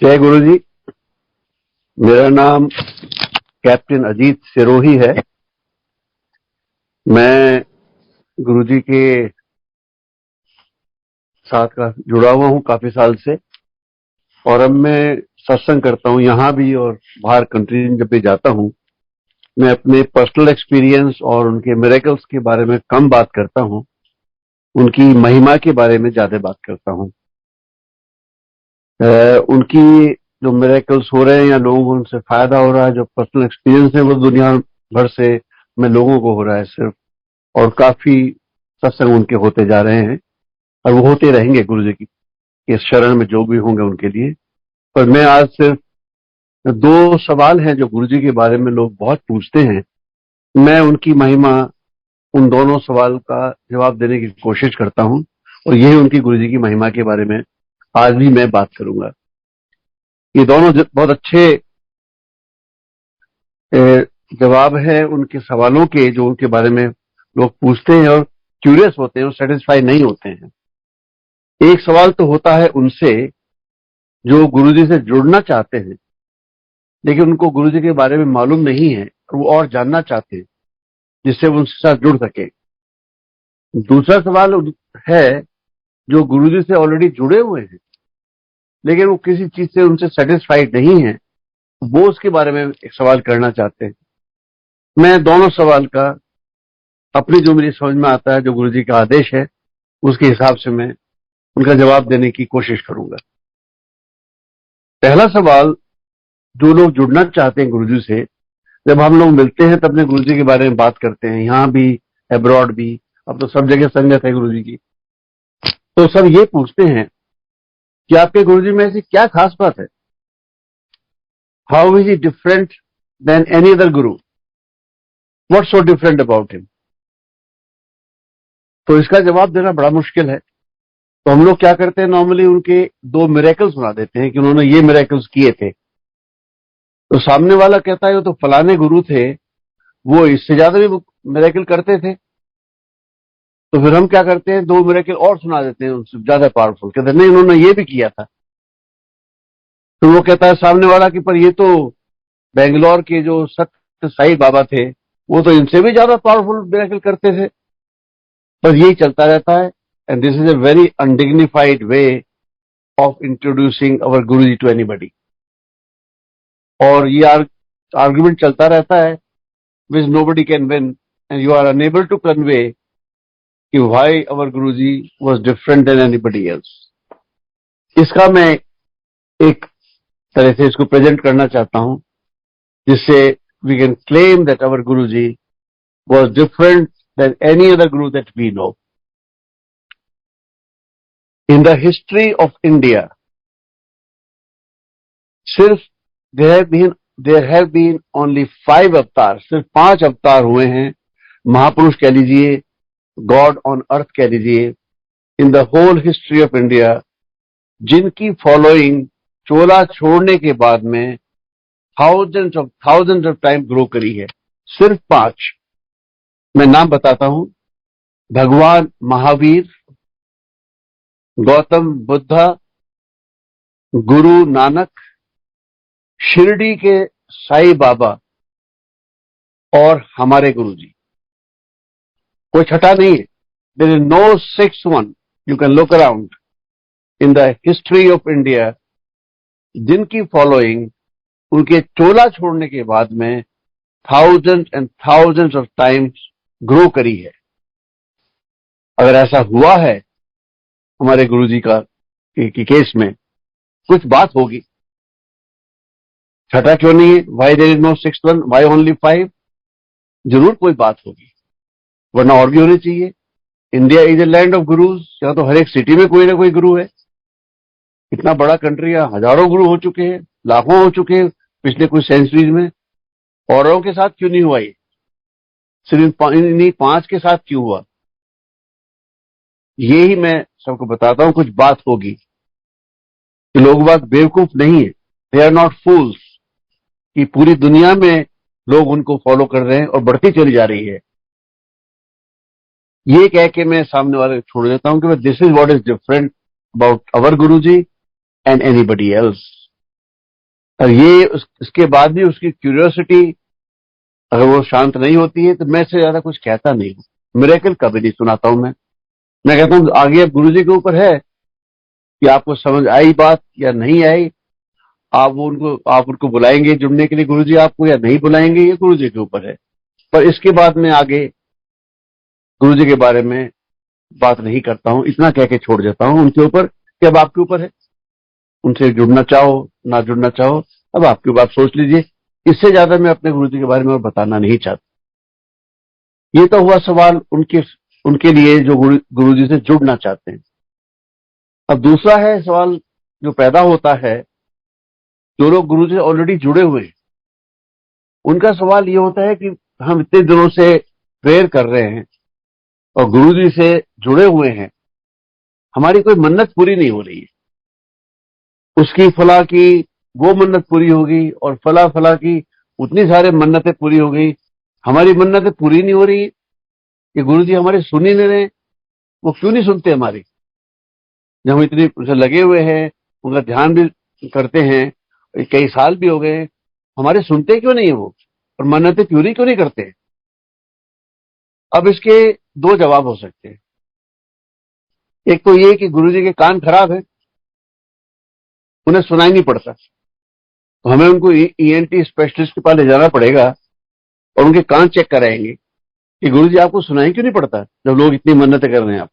जय गुरु जी। मेरा नाम कैप्टन अजीत सिरोही है। मैं गुरु जी के साथ का जुड़ा हुआ हूँ काफी साल से, और अब मैं सत्संग करता हूँ यहाँ भी और बाहर कंट्री जब भी जाता हूँ। मैं अपने पर्सनल एक्सपीरियंस और उनके मिरेकल्स के बारे में कम बात करता हूँ, उनकी महिमा के बारे में ज्यादा बात करता हूँ। उनकी जो मिरेकल्स हो रहे हैं या लोगों को उनसे फायदा हो रहा है, जो पर्सनल एक्सपीरियंस है वो दुनिया भर से में लोगों को हो रहा है सिर्फ, और काफी सत्संग उनके होते जा रहे हैं और वो होते रहेंगे गुरु जी की इस शरण में जो भी होंगे उनके लिए। पर मैं आज सिर्फ दो सवाल हैं जो गुरु जी के बारे में लोग बहुत पूछते हैं, मैं उनकी महिमा, उन दोनों सवाल का जवाब देने की कोशिश करता हूं, और यही उनकी गुरु जी की महिमा के बारे में आज भी मैं बात करूंगा। ये दोनों बहुत अच्छे जवाब है उनके सवालों के, जो उनके बारे में लोग पूछते हैं और क्यूरियस होते हैं और सेटिस्फाई नहीं होते हैं। एक सवाल तो होता है उनसे जो गुरुजी से जुड़ना चाहते हैं लेकिन उनको गुरुजी के बारे में मालूम नहीं है और वो और जानना चाहते हैं जिससे वो उनके साथ जुड़ सके। दूसरा सवाल है जो गुरुजी से ऑलरेडी जुड़े हुए हैं लेकिन वो किसी चीज से उनसे सेटिस्फाइड नहीं है, वो उसके बारे में एक सवाल करना चाहते हैं। मैं दोनों सवाल का अपनी जो मेरी समझ में आता है, जो गुरुजी का आदेश है, उसके हिसाब से मैं उनका जवाब देने की कोशिश करूंगा। पहला सवाल, जो लोग जुड़ना चाहते हैं गुरुजी से, जब हम लोग मिलते हैं तब अपने गुरुजी के बारे में बात करते हैं, यहाँ भी अब्रॉड भी, अब तो सब जगह संगत है गुरुजी की, तो सब ये पूछते हैं कि आपके गुरुजी में ऐसी क्या खास बात है, how is he different than any other guru, what's so different about him. तो इसका जवाब देना बड़ा मुश्किल है। तो हम लोग क्या करते हैं, नॉर्मली उनके दो मिरेकल्स बना देते हैं कि उन्होंने ये मिरेकल्स किए थे। तो सामने वाला कहता है वो तो फलाने गुरु थे, वो इससे ज्यादा भी मिरेकल करते थे। तो फिर हम क्या करते हैं, दो मिरेकल और सुना देते हैं उनसे ज्यादा पावरफुल, कहते हैं नहीं उन्होंने ये भी किया था। तो वो कहता है सामने वाला कि पर ये तो बेंगलोर के जो सत्य साई बाबा थे वो तो इनसे भी ज्यादा पावरफुल मिरेकल करते थे। बस यही चलता रहता है। And this is a very undignified way of introducing our guru ji to anybody. और ये आर्ग्यूमेंट चलता रहता है which nobody can win, and you are unable to convey कि why our guruji was different than anybody else. इसका मैं एक तरह से इसको प्रेजेंट करना चाहता हूं जिससे we can claim that our guruji was different than any other guru that we know. In the history of India सिर्फ there have been only 5 avatar, सिर्फ 5 अवतार हुए हैं, महापुरुष कह लीजिए, गॉड ऑन अर्थ कह लीजिए, in the whole history of India, जिनकी फॉलोइंग चोला छोड़ने के बाद में थाउजेंड ऑफ टाइम ग्रो करी है। सिर्फ 5 मैं नाम बताता हूं। भगवान महावीर, गौतम बुद्धा, गुरु नानक, शिरडी के साईं बाबा और हमारे गुरुजी। कोई छठा नहीं है। There is no 6th one. You can look around in the history of India जिनकी फॉलोइंग उनके चोला छोड़ने के बाद में thousand and thousands of times grow करी है। अगर ऐसा हुआ है हमारे गुरुजी का की केस में, कुछ बात होगी। छठा क्यों नहीं है, why there is no 6th one, why only 5, जरूर कोई बात होगी, वरना और भी होनी चाहिए। India is a land of gurus, यहाँ तो हर एक सिटी में कोई ना कोई गुरु है। इतना बड़ा कंट्री है, हजारों गुरु हो चुके हैं, लाखों हो चुके हैं पिछले कुछ सेंचुरीज में। औरों के साथ क्यों नहीं हुआ ये, सिर्फ इन्हीं 5 के साथ क्यों हुआ? ये ही मैं सबको बताता हूं, कुछ बात होगी कि लोग बात बेवकूफ नहीं है, दे आर नॉट फूल्स, कि पूरी दुनिया में लोग उनको फॉलो कर रहे हैं और बढ़ती चली जा रही है। ये कह के मैं सामने वाले को छोड़ देता हूं कि this is what is different about our Guruji and anybody else. और ये इसके बाद भी उसकी क्यूरियोसिटी अगर वो शांत नहीं होती है तो मैं इससे ज्यादा कुछ कहता नहीं हूँ। मिरेकल कभी नहीं सुनाता हूं मैं कहता हूँ आगे अब गुरु जी के ऊपर है कि आपको समझ आई बात या नहीं आई। आप उनको बुलाएंगे जुड़ने के लिए गुरु जी आपको, या नहीं बुलाएंगे, ये गुरु जी के ऊपर है। पर इसके बाद मैं आगे गुरु जी के बारे में बात नहीं करता हूं, इतना कह के छोड़ देता हूं उनके ऊपर कि अब आपके ऊपर है, उनसे जुड़ना चाहो ना जुड़ना चाहो अब आपके ऊपर, आप सोच लीजिए। इससे ज्यादा मैं अपने गुरु जी के बारे में और बताना नहीं चाहता। ये तो हुआ सवाल उनके उनके लिए जो गुरु जी से जुड़ना चाहते हैं। अब दूसरा है सवाल जो पैदा होता है, जो लोग गुरु जी से ऑलरेडी जुड़े हुए हैं, उनका सवाल ये होता है कि हम इतने दिनों से प्रेयर कर रहे हैं और गुरु जी से जुड़े हुए हैं, हमारी कोई मन्नत पूरी नहीं हो रही है। उसकी फला की वो मन्नत पूरी होगी और फला फला की उतनी सारे मन्नतें पूरी हो गई, हमारी मन्नतें पूरी नहीं हो रही है। कि गुरु जी हमारे सुन ही नहीं रहे, वो क्यों नहीं सुनते हमारी, जब हम इतनी उनसे लगे हुए हैं, उनका ध्यान भी करते हैं, कई साल भी हो गए, हमारे सुनते क्यों नहीं है वो, और मन्नतें पूरी क्यों नहीं करते। अब इसके दो जवाब हो सकते हैं। एक तो ये कि गुरु जी के कान खराब है, उन्हें सुनाई नहीं पड़ता, तो हमें उनको ईएनटी स्पेशलिस्ट के पास ले जाना पड़ेगा और उनके कान चेक कराएंगे कि गुरु जी आपको सुनाई क्यों नहीं पड़ता जब लोग इतनी मन्नतें कर रहे हैं आप।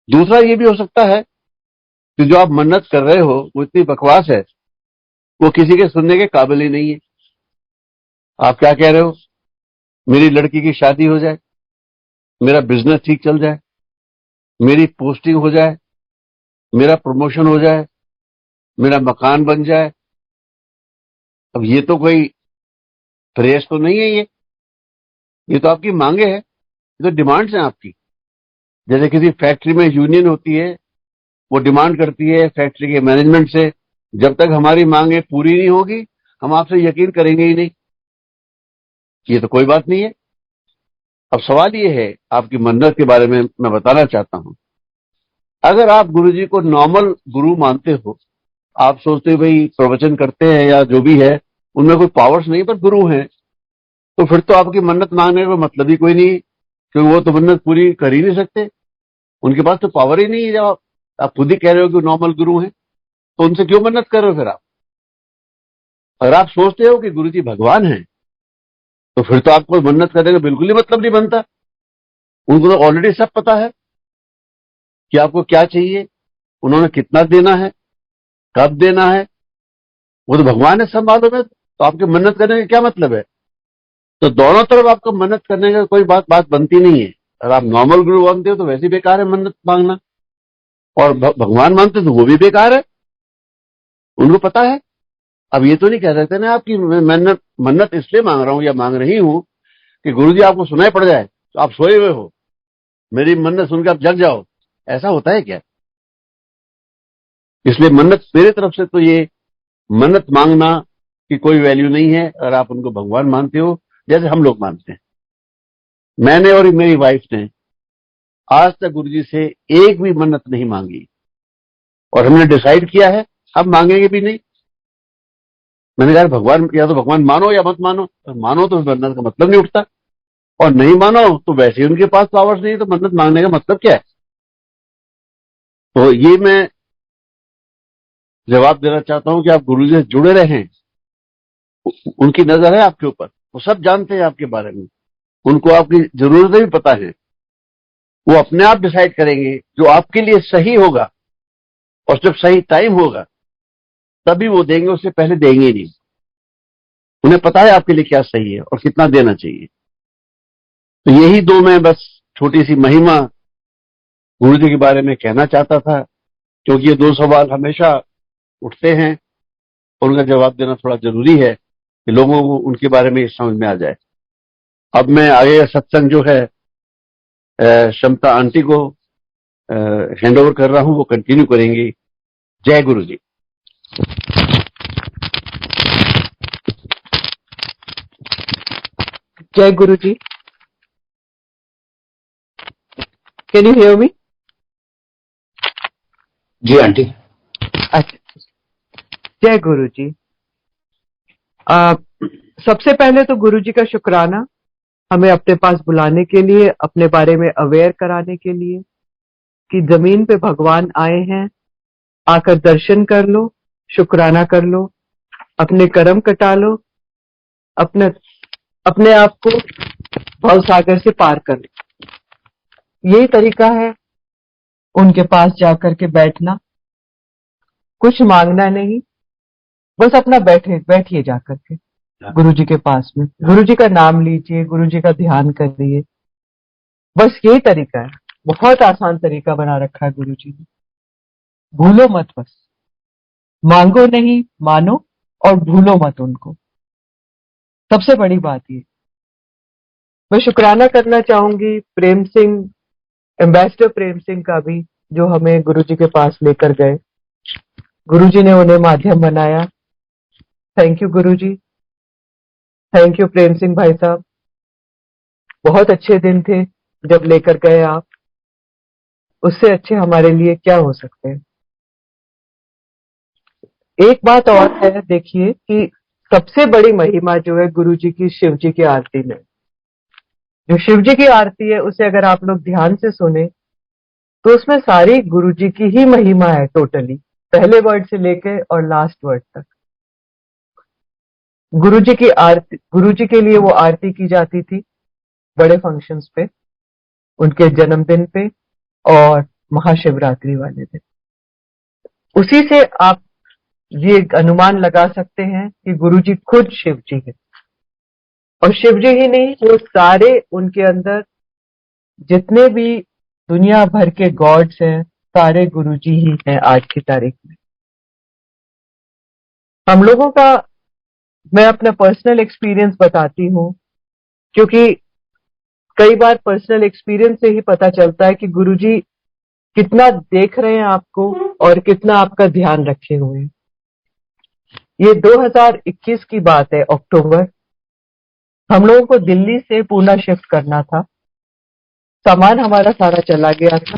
दूसरा ये भी हो सकता है कि जो आप मन्नत कर रहे हो वो इतनी बकवास है, वो किसी के सुनने के काबिल ही नहीं है। आप क्या कह रहे हो, मेरी लड़की की शादी हो जाए, मेरा बिजनेस ठीक चल जाए, मेरी पोस्टिंग हो जाए, मेरा प्रमोशन हो जाए, मेरा मकान बन जाए। अब ये तो कोई प्रेयस तो नहीं है, ये तो आपकी मांगे है, ये तो डिमांड्स हैं आपकी। जैसे किसी फैक्ट्री में यूनियन होती है, वो डिमांड करती है फैक्ट्री के मैनेजमेंट से, जब तक हमारी मांगे पूरी नहीं होगी हम आपसे यकीन करेंगे ही नहीं। ये तो कोई बात नहीं है। अब सवाल ये है, आपकी मन्नत के बारे में मैं बताना चाहता हूं। अगर आप गुरु जी को नॉर्मल गुरु मानते हो, आप सोचते हो भाई प्रवचन करते हैं या जो भी है उनमें कोई पावर्स नहीं पर गुरु हैं, तो फिर तो आपकी मन्नत मांगने का मतलब ही कोई नहीं, क्योंकि वो तो मन्नत पूरी कर ही नहीं सकते, उनके पास तो पावर ही नहीं है। जब आप खुद ही कह रहे हो कि नॉर्मल गुरु हैं, तो उनसे क्यों मन्नत कर रहे हो फिर आप। अगर आप सोचते हो कि गुरु जी भगवान हैं, तो फिर तो आपको मन्नत करने का बिल्कुल ही मतलब नहीं बनता। उनको तो ऑलरेडी सब पता है कि आपको क्या चाहिए, उन्होंने कितना देना है, कब देना है, वो तो भगवान है, सब मालूम है, तो आपके मन्नत करने का क्या मतलब है। तो दोनों तरफ आपको मन्नत करने का कोई बात बनती नहीं है। अगर आप नॉर्मल गुरु मानते हो तो वैसे ही बेकार है मन्नत मांगना, और भगवान मानते हो तो वो भी बेकार है, उनको पता है। अब ये तो नहीं कह सकते ना आपकी मन्नत मन्नत इसलिए मांग रहा हूं या मांग रही हूं कि गुरु जी आपको सुनाई पड़ जाए तो आप सोए हुए हो, मेरी मन्नत सुनकर आप जग जाओ, ऐसा होता है क्या। इसलिए मन्नत मेरी तरफ से तो ये मन्नत मांगना की कोई वैल्यू नहीं है अगर आप उनको भगवान मानते हो, जैसे हम लोग मानते हैं। मैंने और मेरी वाइफ ने आज तक गुरु जी से एक भी मन्नत नहीं मांगी, और हमने डिसाइड किया है हम मांगेंगे भी नहीं। मैंने कहा भगवान, या तो भगवान मानो या मत मानो, मानो तो मन्नत का मतलब नहीं उठता, और नहीं मानो तो वैसे ही उनके पास पावर्स नहीं, तो मन्नत मांगने का मतलब क्या है। तो ये मैं जवाब देना चाहता हूं कि आप गुरु जी से जुड़े रहें, उनकी नजर है आपके ऊपर, वो सब जानते हैं आपके बारे में, उनको आपकी जरूरतें भी पता है, वो अपने आप डिसाइड करेंगे जो आपके लिए सही होगा, और जब सही टाइम होगा तभी वो देंगे, उससे पहले देंगे ही नहीं। उन्हें पता है आपके लिए क्या सही है और कितना देना चाहिए। तो यही दो मैं बस छोटी सी महिमा गुरु जी के बारे में कहना चाहता था, क्योंकि ये दो सवाल हमेशा उठते हैं और उनका जवाब देना थोड़ा जरूरी है कि लोगों को उनके बारे में समझ में आ जाए। अब मैं आगे का सत्संग जो है क्षमता आंटी को हैंड ओवर कर रहा हूं, वो कंटिन्यू करेंगी। जय गुरु जी। जय गुरु जी। Can you hear me? जी आंटी। अच्छा, जय गुरु जी। आ, सबसे पहले तो गुरु जी का शुक्राना हमें अपने पास बुलाने के लिए, अपने बारे में अवेयर कराने के लिए कि जमीन पे भगवान आए हैं, आकर दर्शन कर लो, शुक्राना कर लो, अपने कर्म कटा लो, अपने अपने आप को भवसागर से पार कर लो। यही तरीका है उनके पास जाकर के बैठना, कुछ मांगना नहीं, बस अपना बैठिए जाकर के गुरु जी के पास में, गुरु जी का नाम लीजिए, गुरु जी का ध्यान करिए। बस यही तरीका है, बहुत आसान तरीका बना रखा है गुरु जी ने। भूलो मत, बस मांगो नहीं, मानो और भूलो मत उनको। सबसे बड़ी बात ये। मैं शुक्राना करना चाहूंगी प्रेम सिंह, एम्बेसडर प्रेम सिंह का भी, जो हमें गुरु जी के पास लेकर गए। गुरु जी ने उन्हें माध्यम बनाया। Thank you Guru ji, thank you Prem Singh भाई साहब। बहुत अच्छे दिन थे जब लेकर गए आप। उससे अच्छे हमारे लिए क्या हो सकते हैं। एक बात और है, देखिए कि सबसे बड़ी महिमा जो है गुरु जी की, शिव जी की आरती में। जो शिव जी की आरती है उसे अगर आप लोग ध्यान से सुने तो उसमें सारी गुरु जी की ही महिमा है, टोटली, पहले वर्ड से लेके और लास्ट वर्ड तक। गुरु जी की आरती, गुरु जी के लिए वो आरती की जाती थी बड़े फंक्शंस पे, उनके जन्मदिन पे और महाशिवरात्रि वाले दिन। उसी से आप ये अनुमान लगा सकते हैं कि गुरु जी खुद शिव जी है। और शिव जी ही नहीं, वो सारे उनके अंदर जितने भी दुनिया भर के गॉड्स हैं, सारे गुरु जी ही हैं आज की तारीख में। हम लोगों का, मैं अपना पर्सनल एक्सपीरियंस बताती हूँ, क्योंकि कई बार पर्सनल एक्सपीरियंस से ही पता चलता है कि गुरुजी कितना देख रहे हैं आपको और कितना आपका ध्यान रखे हुए हैं। ये 2021 की बात है, अक्टूबर। हम लोगों को दिल्ली से पूना शिफ्ट करना था। सामान हमारा सारा चला गया था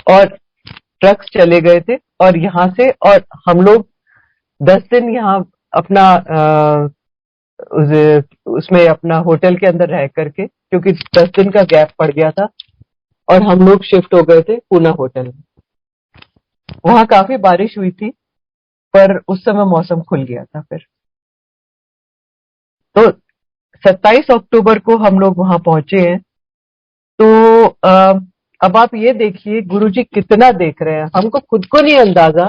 और ट्रक्स चले गए थे, और यहाँ से, और हम लोग 10 दिन यहाँ अपना उसमें अपना होटल के अंदर रह करके, क्योंकि 10 दिन का गैप पड़ गया था, और हम लोग शिफ्ट हो गए थे पूना होटल में। वहां काफी बारिश हुई थी, पर उस समय मौसम खुल गया था फिर। तो 27 अक्टूबर को हम लोग वहां पहुंचे हैं। तो अब आप ये देखिए गुरुजी कितना देख रहे हैं, हमको खुद को नहीं अंदाजा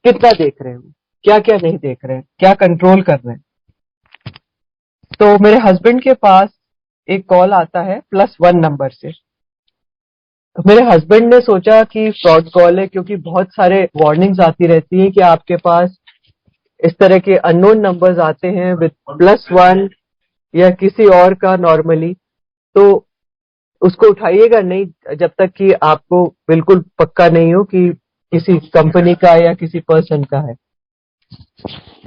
कितना देख रहे हैं, क्या क्या नहीं देख रहे हैं, क्या कंट्रोल कर रहे हैं। तो मेरे हस्बैंड के पास एक कॉल आता है +1 नंबर से। तो मेरे हस्बैंड ने सोचा कि फ्रॉड कॉल है, क्योंकि बहुत सारे वार्निंग्स आती रहती हैं कि आपके पास इस तरह के अननोन नंबर्स आते हैं विद +1 या किसी और का नॉर्मली। तो उसको उठाइएगा नहीं जब तक कि आपको बिल्कुल पक्का नहीं हो कि किसी कंपनी का या किसी पर्सन का है।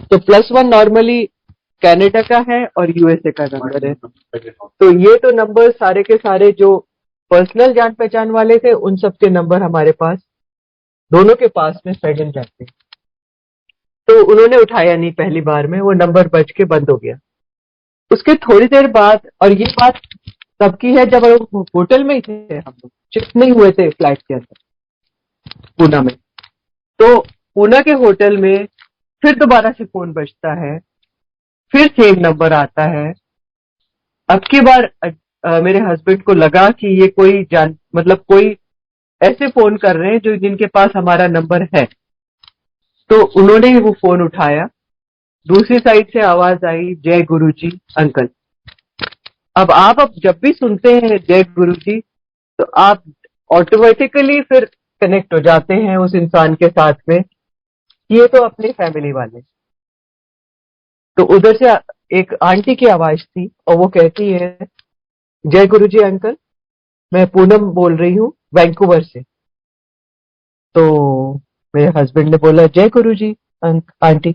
तो +1 नॉर्मली कनाडा का है और यूएसए का नंबर है। तो ये तो नंबर सारे के सारे जो पर्सनल जान पहचान वाले थे, उन सब के नंबर हमारे पास, दोनों के पास में प्रेजेंट रहते। तो उन्होंने उठाया नहीं पहली बार में, वो नंबर बज के बंद हो गया। उसके थोड़ी देर बाद, और ये बात तब की है जब हम होटल में ही थे, हम लोग शिफ्ट नहीं हुए थे फ्लाइट के अंदर पूना में। तो पूना के होटल में फिर दोबारा से फोन बजता है, फिर सेम नंबर आता है। अब की बार मेरे हस्बैंड को लगा कि ये कोई मतलब कोई ऐसे फोन कर रहे हैं जो जिनके पास हमारा नंबर है। तो उन्होंने वो फोन उठाया। दूसरी साइड से आवाज आई, जय गुरुजी अंकल। अब जब भी सुनते हैं जय गुरुजी, तो आप ऑटोमेटिकली फिर कनेक्ट हो जाते हैं उस इंसान के साथ में, ये तो अपने फैमिली वाले। तो उधर से एक आंटी की आवाज थी और वो कहती है, जय गुरुजी अंकल, मैं पूनम बोल रही हूँ वैंकूवर से। तो मेरे हस्बैंड ने बोला, जय गुरुजी आंटी।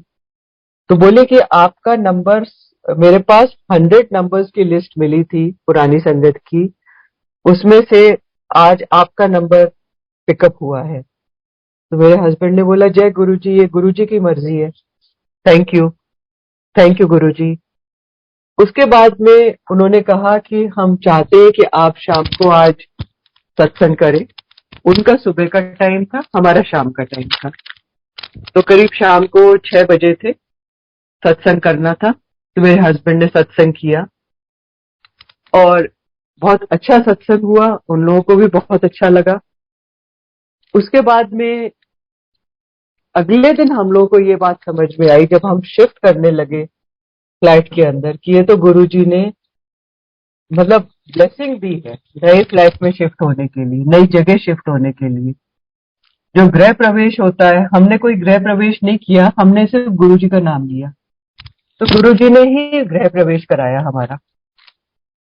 तो बोले कि आपका नंबर, मेरे पास 100 नंबर्स की लिस्ट मिली थी पुरानी संगत की, उसमें से आज आपका नंबर पिकअप हुआ है। तो मेरे हस्बैंड ने बोला, जय गुरुजी, ये गुरुजी की मर्जी है। थैंक यू, थैंक यू गुरुजी। उसके बाद में उन्होंने कहा कि हम चाहते हैं कि आप शाम को आज सत्संग करें। उनका सुबह का टाइम था, हमारा शाम का टाइम था। तो करीब शाम को 6 बजे थे, सत्संग करना था। तो मेरे हस्बैंड ने सत्संग किया और बहुत अच्छा सत्संग हुआ, उन लोगों को भी बहुत अच्छा लगा। उसके बाद में अगले दिन हम लोगों को ये बात समझ में आई जब हम शिफ्ट करने लगे फ्लैट के अंदर कि ये तो गुरुजी ने मतलब ब्लेसिंग दी है नए फ्लैट में शिफ्ट होने के लिए, नई जगह शिफ्ट होने के लिए। जो गृह प्रवेश होता है, हमने कोई गृह प्रवेश नहीं किया, हमने सिर्फ गुरुजी का नाम लिया। तो गुरुजी ने ही गृह प्रवेश कराया हमारा।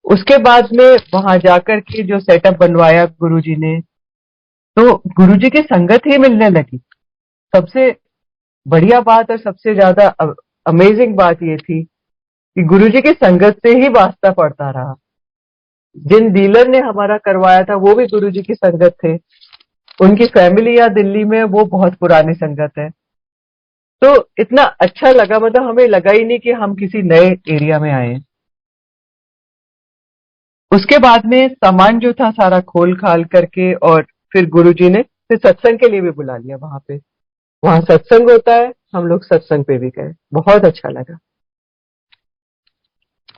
उसके बाद में वहां जाकर के जो सेटअप बनवाया गुरुजी ने, तो गुरुजी की संगत ही मिलने लगी। सबसे बढ़िया बात और सबसे ज्यादा अमेजिंग बात ये थी कि गुरुजी की संगत से ही वास्ता पड़ता रहा। जिन डीलर ने हमारा करवाया था वो भी गुरुजी की संगत थे, उनकी फैमिली या दिल्ली में, वो बहुत पुरानी संगत है। तो इतना अच्छा लगा, मतलब हमें लगा ही नहीं कि हम किसी नए एरिया में आए। उसके बाद में सामान जो था सारा खोल खाल करके, और फिर गुरुजी ने फिर सत्संग के लिए भी बुला लिया वहां पे। वहां सत्संग होता है, हम लोग सत्संग पे भी गए, बहुत अच्छा लगा।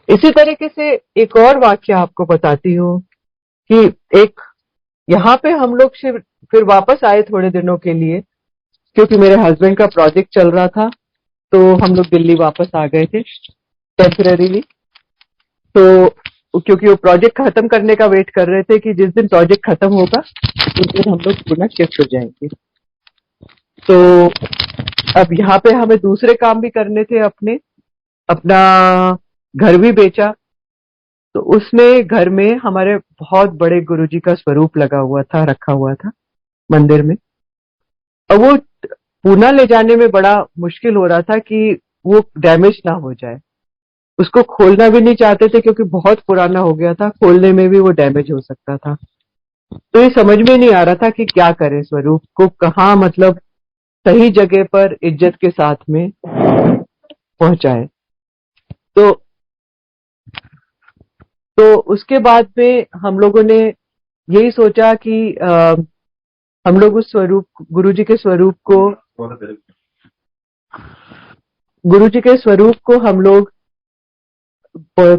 इसी तरीके से एक और वाक्य आपको बताती हूँ कि एक यहाँ पे हम लोग फिर वापस आए थोड़े दिनों के लिए, क्योंकि मेरे हस्बैंड का प्रोजेक्ट चल रहा था। तो हम लोग दिल्ली वापस आ गए थे टेम्पररीली। तो क्योंकि वो प्रोजेक्ट खत्म करने का वेट कर रहे थे कि जिस दिन प्रोजेक्ट खत्म होगा उस दिन हम लोग पुनः शिफ्ट हो जाएंगे। तो अब यहाँ पे हमें दूसरे काम भी करने थे अपने, अपना घर भी बेचा। तो उसमें घर में हमारे बहुत बड़े गुरुजी का स्वरूप लगा हुआ था, रखा हुआ था मंदिर में। और वो पूना ले जाने में बड़ा मुश्किल हो रहा था कि वो डैमेज ना हो जाए। उसको खोलना भी नहीं चाहते थे क्योंकि बहुत पुराना हो गया था, खोलने में भी वो डैमेज हो सकता था। तो ये समझ में नहीं आ रहा था कि क्या करें, स्वरूप को कहाँ मतलब सही जगह पर इज्जत के साथ में पहुंचाए। तो तो उसके बाद में हम लोगों ने यही सोचा कि हम लोग उस स्वरूप, गुरु जी के स्वरूप को हम लोग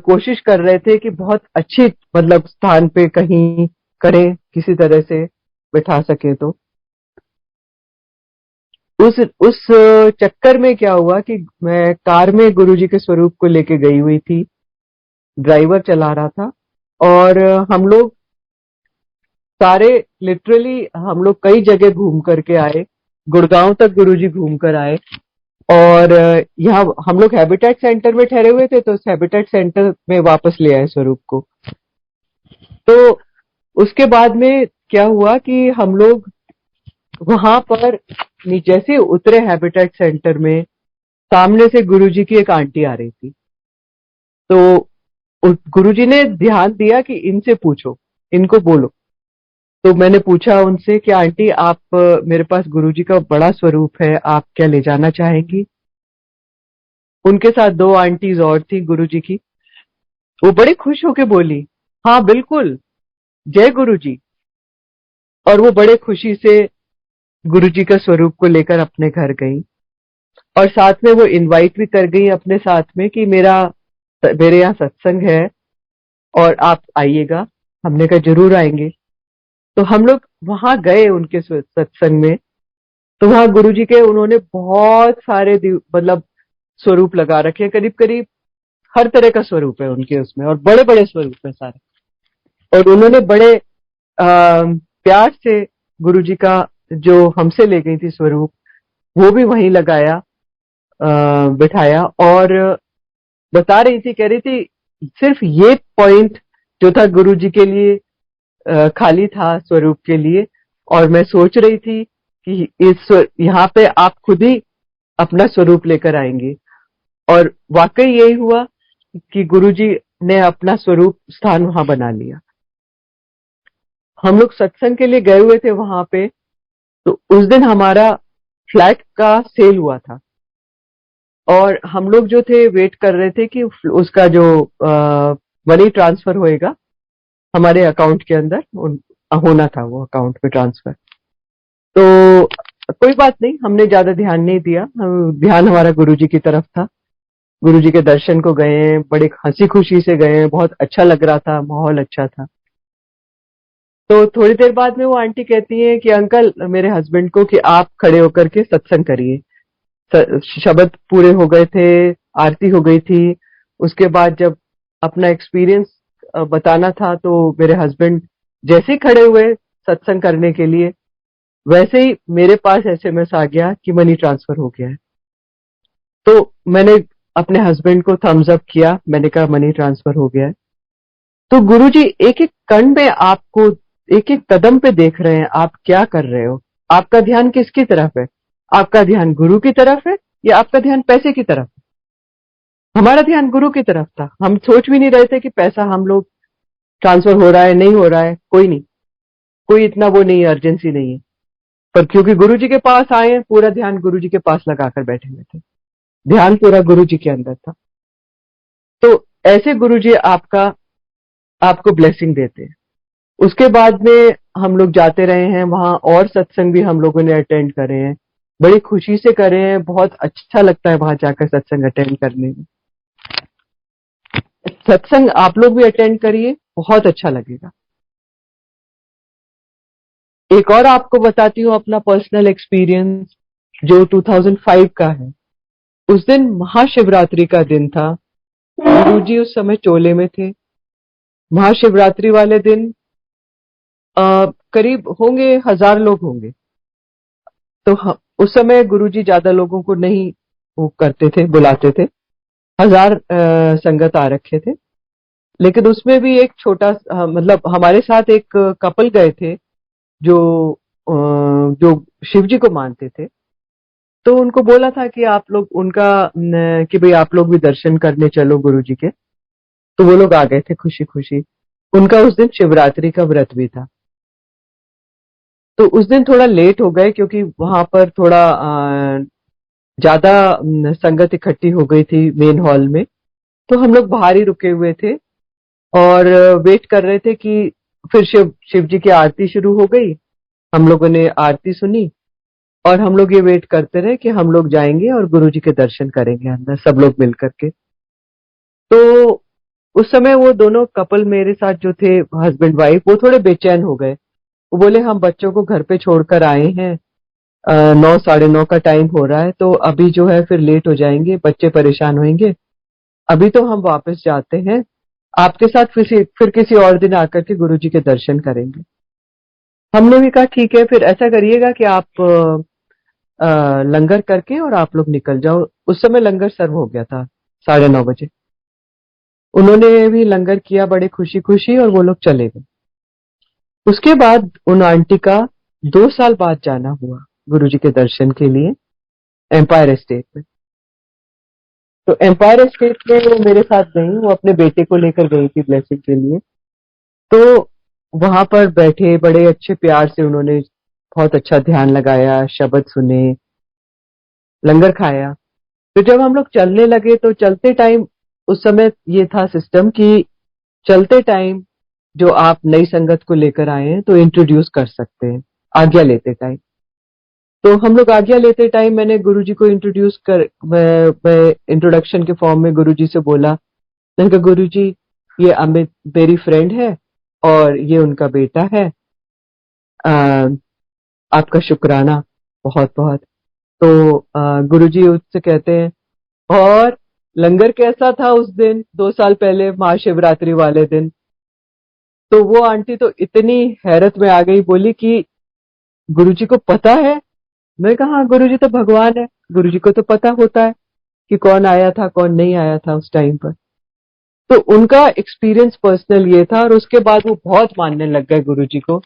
कोशिश कर रहे थे कि बहुत अच्छी मतलब स्थान पे कहीं करें, किसी तरह से बिठा सके। तो उस चक्कर में क्या हुआ कि मैं कार में गुरुजी के स्वरूप को लेके गई हुई थी, ड्राइवर चला रहा था, और हम लोग सारे लिटरली हम लोग कई जगह घूम करके आए, गुड़गांव तक गुरुजी घूम कर आए। और यहाँ हम लोग हैबिटेट सेंटर में ठहरे हुए थे, तो उस हैबिटेट सेंटर में वापस ले आए स्वरूप को। तो उसके बाद में क्या हुआ कि हम लोग वहां पर जैसे उतरे हैबिटेट सेंटर में, सामने से गुरुजी की एक आंटी आ रही थी। तो गुरुजी ने ध्यान दिया कि इनसे पूछो, इनको बोलो। तो मैंने पूछा उनसे कि आंटी आप, मेरे पास गुरुजी का बड़ा स्वरूप है, आप क्या ले जाना चाहेंगी? उनके साथ दो आंटीज और थी गुरुजी की। वो बड़ी खुश होके बोली, हाँ बिल्कुल, जय गुरुजी। और वो बड़े खुशी से गुरुजी का स्वरूप को लेकर अपने घर गई, और साथ में वो इनवाइट भी कर गई अपने साथ में कि मेरे यहाँ सत्संग है और आप आइएगा। हमने कहा जरूर आएंगे। तो हम लोग वहां गए उनके सत्संग में। तो वहां गुरुजी के उन्होंने बहुत सारे मतलब स्वरूप लगा रखे हैं, करीब करीब हर तरह का स्वरूप है उनके उसमें, और बड़े बड़े स्वरूप है सारे। और उन्होंने बड़े प्यार से गुरुजी का जो हमसे ले गई थी स्वरूप, वो भी वहीं लगाया, बिठाया। और बता रही थी, कह रही थी सिर्फ ये पॉइंट जो था गुरुजी के लिए खाली था स्वरूप के लिए। और मैं सोच रही थी कि यहाँ पे आप खुद ही अपना स्वरूप लेकर आएंगे। और वाकई यही हुआ कि गुरुजी ने अपना स्वरूप स्थान वहां बना लिया। हम लोग सत्संग के लिए गए हुए थे वहां पे, तो उस दिन हमारा फ्लैट का सेल हुआ था और हम लोग जो थे वेट कर रहे थे कि उसका जो मनी ट्रांसफर होएगा हमारे अकाउंट के अंदर होना था वो अकाउंट में ट्रांसफर। तो कोई बात नहीं, हमने ज्यादा ध्यान नहीं दिया, ध्यान हमारा गुरुजी की तरफ था। गुरुजी के दर्शन को गए, बड़े हंसी खुशी से गए, बहुत अच्छा लग रहा था, माहौल अच्छा था। तो थोड़ी देर बाद में वो आंटी कहती है कि अंकल मेरे हस्बैंड को कि आप खड़े होकर के सत्संग करिए। शब्द पूरे हो गए थे, आरती हो गई थी। उसके बाद जब अपना एक्सपीरियंस बताना था तो मेरे हस्बैंड जैसे ही खड़े हुए सत्संग करने के लिए, वैसे ही मेरे पास एसएमएस आ गया कि मनी ट्रांसफर हो गया है। तो मैंने अपने हस्बैंड को थम्स अप किया, मैंने कहा मनी ट्रांसफर हो गया है। तो गुरुजी एक एक कण में आपको, एक एक कदम पे देख रहे हैं आप क्या कर रहे हो। आपका ध्यान किसकी तरफ है? आपका ध्यान गुरु की तरफ है या आपका ध्यान पैसे की तरफ? हमारा ध्यान गुरु की तरफ था। हम सोच भी नहीं रहे थे कि पैसा हम लोग ट्रांसफर हो रहा है नहीं हो रहा है, कोई नहीं, कोई इतना वो नहीं है, अर्जेंसी नहीं है। पर क्योंकि गुरु जी के पास आए हैं, पूरा ध्यान गुरु जी के पास लगाकर बैठे हुए थे, ध्यान पूरा गुरु जी के अंदर था। तो ऐसे गुरु जी आपको ब्लेसिंग देते हैं। उसके बाद में हम लोग जाते रहे हैं वहां, और सत्संग भी हम लोगों ने अटेंड करे हैं, बड़ी खुशी से करे हैं। बहुत अच्छा लगता है वहां जाकर सत्संग अटेंड करने में। सत्संग आप लोग भी अटेंड करिए, बहुत अच्छा लगेगा। एक और आपको बताती हूँ अपना पर्सनल एक्सपीरियंस जो 2005 का है। उस दिन महाशिवरात्रि का दिन था। गुरुजी उस समय चोले में थे। महाशिवरात्रि वाले दिन करीब होंगे 1000 लोग होंगे। तो उस समय गुरुजी ज्यादा लोगों को नहीं वो करते थे, बुलाते थे। 1000 संगत आ रखे थे। लेकिन उसमें भी एक छोटा मतलब हमारे साथ एक कपल गए थे जो जो शिव जी को मानते थे। तो उनको बोला था कि आप लोग उनका कि भाई आप लोग भी दर्शन करने चलो गुरु जी के। तो वो लोग आ गए थे खुशी खुशी। उनका उस दिन शिवरात्रि का व्रत भी था। तो उस दिन थोड़ा लेट हो गए क्योंकि वहां पर थोड़ा ज्यादा संगत इकट्ठी हो गई थी मेन हॉल में। तो हम लोग बाहर ही रुके हुए थे और वेट कर रहे थे कि फिर शिव जी की आरती शुरू हो गई। हम लोगों ने आरती सुनी और हम लोग ये वेट करते रहे कि हम लोग जाएंगे और गुरु जी के दर्शन करेंगे अंदर सब लोग मिल करके। तो उस समय वो दोनों कपल मेरे साथ जो थे, हस्बैंड वाइफ, वो थोड़े बेचैन हो गए। वो बोले हम बच्चों को घर पे छोड़कर आए हैं, 9 9:30 का टाइम हो रहा है, तो अभी जो है फिर लेट हो जाएंगे, बच्चे परेशान होंगे। अभी तो हम वापस जाते हैं, आपके साथ फिर किसी और दिन आकर के गुरु जी के दर्शन करेंगे। हमने भी कहा ठीक है, फिर ऐसा करिएगा कि आप लंगर करके और आप लोग निकल जाओ। उस समय लंगर सर्व हो गया था 9:30 बजे। उन्होंने भी लंगर किया बड़े खुशी खुशी और वो लोग चले गए। उसके बाद उन आंटी का 2 साल बाद जाना हुआ गुरुजी के दर्शन के लिए एम्पायर एस्टेट में। तो एम्पायर एस्टेट में वो मेरे साथ गई, वो अपने बेटे को लेकर गई थी ब्लेसिंग के लिए। तो वहां पर बैठे बड़े अच्छे प्यार से उन्होंने बहुत अच्छा ध्यान लगाया, शब्द सुने, लंगर खाया। तो जब हम लोग चलने लगे तो चलते टाइम, उस समय ये था सिस्टम कि चलते टाइम जो आप नई संगत को लेकर आए हैं तो इंट्रोड्यूस कर सकते हैं आज्ञा लेते टाइम। तो हम लोग आज्ञा लेते टाइम मैंने गुरुजी को इंट्रोड्यूस कर, मैं इंट्रोडक्शन के फॉर्म में गुरुजी से बोला, मैंने कहा गुरुजी ये अमित मेरी फ्रेंड है और ये उनका बेटा है, आपका शुक्राना बहुत बहुत। तो गुरुजी उससे कहते हैं और लंगर कैसा था उस दिन 2 साल पहले महाशिवरात्रि वाले दिन? तो वो आंटी तो इतनी हैरत में आ गई, बोली कि गुरुजी को पता है? मैं कहा हाँ, गुरुजी तो भगवान है, गुरुजी को तो पता होता है कि कौन आया था कौन नहीं आया था उस टाइम पर। तो उनका एक्सपीरियंस पर्सनल ये था और उसके बाद वो बहुत मानने लग गए गुरुजी को।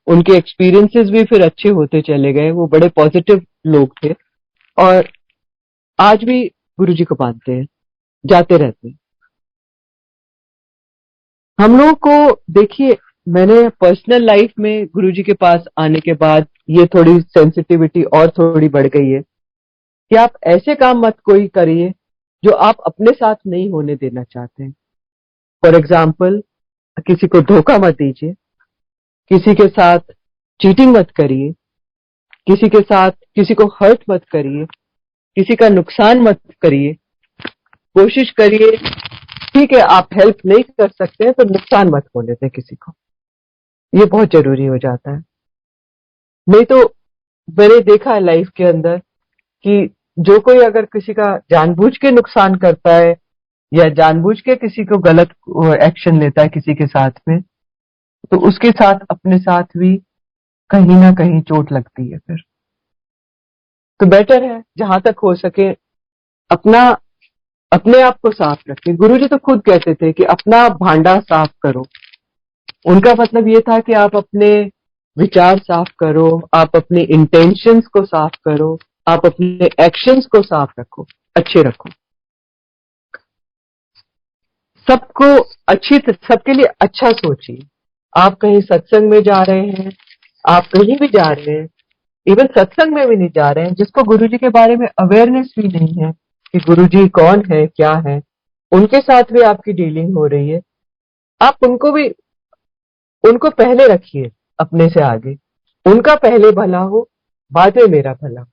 उनके एक्सपीरियंसेस भी फिर अच्छे होते चले गए, वो बड़े पॉजिटिव लोग थे और आज भी गुरुजी को मानते हैं, जाते रहते हैं। हम लोगों को देखिए, मैंने पर्सनल लाइफ में गुरुजी के पास आने के बाद ये थोड़ी सेंसिटिविटी और थोड़ी बढ़ गई है कि आप ऐसे काम मत कोई करिए जो आप अपने साथ नहीं होने देना चाहते हैं। फॉर एग्जाम्पल, किसी को धोखा मत दीजिए, किसी के साथ चीटिंग मत करिए, किसी के साथ किसी को हर्ट मत करिए, किसी का नुकसान मत करिए। कोशिश करिए, ठीक है आप हेल्प नहीं कर सकते हैं तो नुकसान मत होने दें किसी को, ये बहुत जरूरी हो जाता है। नहीं तो मैंने देखा है लाइफ के अंदर कि जो कोई अगर किसी का जानबूझ के नुकसान करता है या जानबूझ के किसी को गलत एक्शन लेता है किसी के साथ में, तो उसके साथ अपने साथ भी कहीं ना कहीं चोट लगती है फिर। तो बेटर है जहां तक हो सके अपना अपने आप को साफ रखें। गुरुजी तो खुद कहते थे कि अपना भांडा साफ करो। उनका मतलब ये था कि आप अपने विचार साफ करो, आप अपनी इंटेंशंस को साफ करो, आप अपने एक्शंस को साफ रखो, अच्छे रखो, सबको सबके लिए अच्छा सोचिए। आप कहीं सत्संग में जा रहे हैं, आप कहीं भी जा रहे हैं, इवन सत्संग में भी नहीं जा रहे हैं, जिसको गुरुजी के बारे में अवेयरनेस भी नहीं है कि गुरुजी कौन है क्या है, उनके साथ भी आपकी डीलिंग हो रही है, आप उनको पहले रखिए अपने से आगे। उनका पहले भला हो, बाद में मेरा भला हो।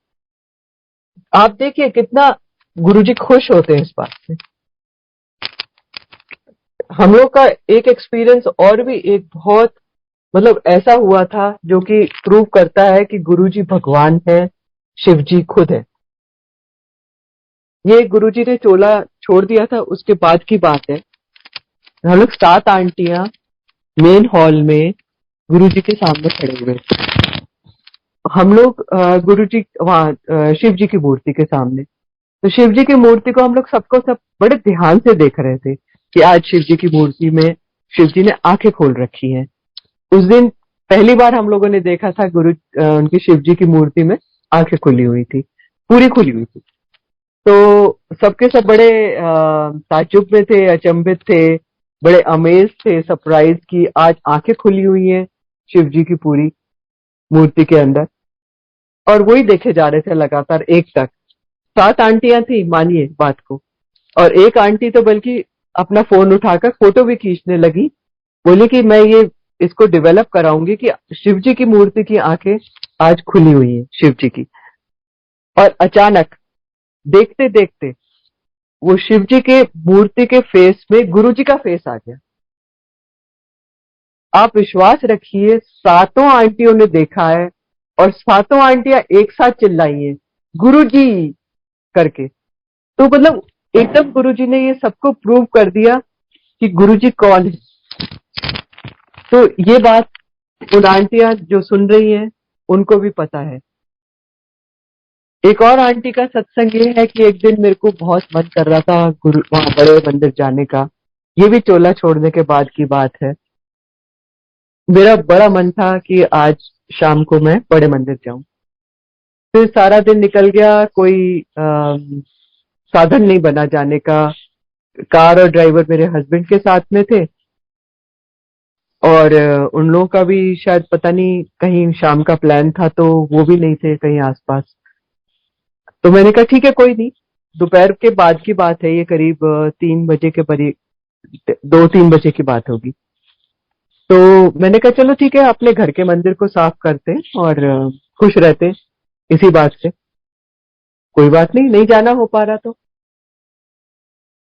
आप देखिए कितना गुरुजी खुश होते हैं इस बात से। हम लोग का एक एक्सपीरियंस और भी एक बहुत मतलब ऐसा हुआ था जो कि प्रूव करता है कि गुरुजी भगवान है, शिव जी खुद है। ये गुरुजी ने चोला छोड़ दिया था उसके बाद की बात है। हम लोग 7 आंटियां मेन हॉल में गुरुजी के सामने खड़े हुए थे। हम लोग गुरुजी वहां शिव जी की मूर्ति के सामने, तो शिव जी की मूर्ति को हम लोग सबको सब बड़े ध्यान से देख रहे थे कि आज शिव जी की मूर्ति में शिव जी ने आंखें खोल रखी हैं। उस दिन पहली बार हम लोगों ने देखा था उनकी शिव जी की मूर्ति में आंखें खुली हुई थी, पूरी खुली हुई थी। तो सबके सब बड़े ताज्जुब में थे, अचंभित थे, बड़े अमेज थे, सरप्राइज की आज आंखें खुली हुई हैं शिव जी की पूरी मूर्ति के अंदर। और वही देखे जा रहे थे लगातार एक तक। 7 आंटियां थी मानिए बात को, और एक आंटी तो बल्कि अपना फोन उठाकर फोटो भी खींचने लगी, बोली कि मैं ये इसको डेवलप कराऊंगी कि शिव जी की मूर्ति की आंखें आज खुली हुई है शिव जी की। और अचानक देखते देखते वो शिव जी के मूर्ति के फेस में गुरु जी का फेस आ गया। आप विश्वास रखिए, सातों आंटियों ने देखा है और सातों आंटियां एक साथ चिल्लाई हैं गुरु जी करके। तो मतलब एकदम गुरु जी ने ये सबको प्रूव कर दिया कि गुरु जी कौन है। तो ये बात उन आंटियां जो सुन रही हैं उनको भी पता है। एक और आंटी का सत्संग ये है कि एक दिन मेरे को बहुत मन कर रहा था गुरु वहां बड़े मंदिर जाने का। ये भी चोला छोड़ने के बाद की बात है। मेरा बड़ा मन था कि आज शाम को मैं बड़े मंदिर जाऊं। फिर सारा दिन निकल गया, कोई साधन नहीं बना जाने का। कार और ड्राइवर मेरे हस्बैंड के साथ में थे, और उन लोगों का भी शायद पता नहीं कहीं शाम का प्लान था, तो वो भी नहीं थे कहीं आसपास। तो मैंने कहा ठीक है कोई नहीं, दोपहर के बाद की बात है, ये करीब 3 बजे के करीब, 2-3 बजे की बात होगी। तो मैंने कहा चलो ठीक है अपने घर के मंदिर को साफ करते हैं और खुश रहते हैं इसी बात से, कोई बात नहीं, नहीं जाना हो पा रहा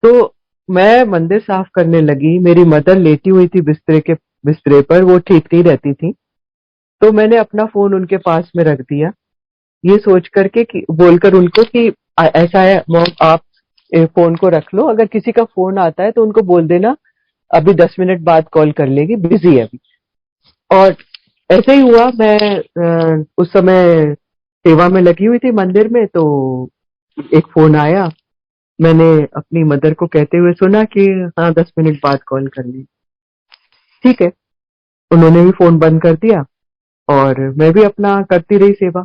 तो मैं मंदिर साफ करने लगी। मेरी मदर लेटी हुई थी बिस्तरे पर, वो ठीक नहीं रहती थी। तो मैंने अपना फोन उनके पास में रख दिया, ये सोच करके कि बोलकर उनको कि ऐसा है मॉम, आप फोन को रख लो, अगर किसी का फोन आता है तो उनको बोल देना अभी 10 मिनट बाद कॉल कर लेगी, बिजी है अभी। और ऐसे ही हुआ, मैं उस समय सेवा में लगी हुई थी मंदिर में, तो एक फोन आया। मैंने अपनी मदर को कहते हुए सुना कि हाँ 10 मिनट बाद कॉल कर ली। ठीक है, उन्होंने भी फोन बंद कर दिया और मैं भी अपना करती रही सेवा।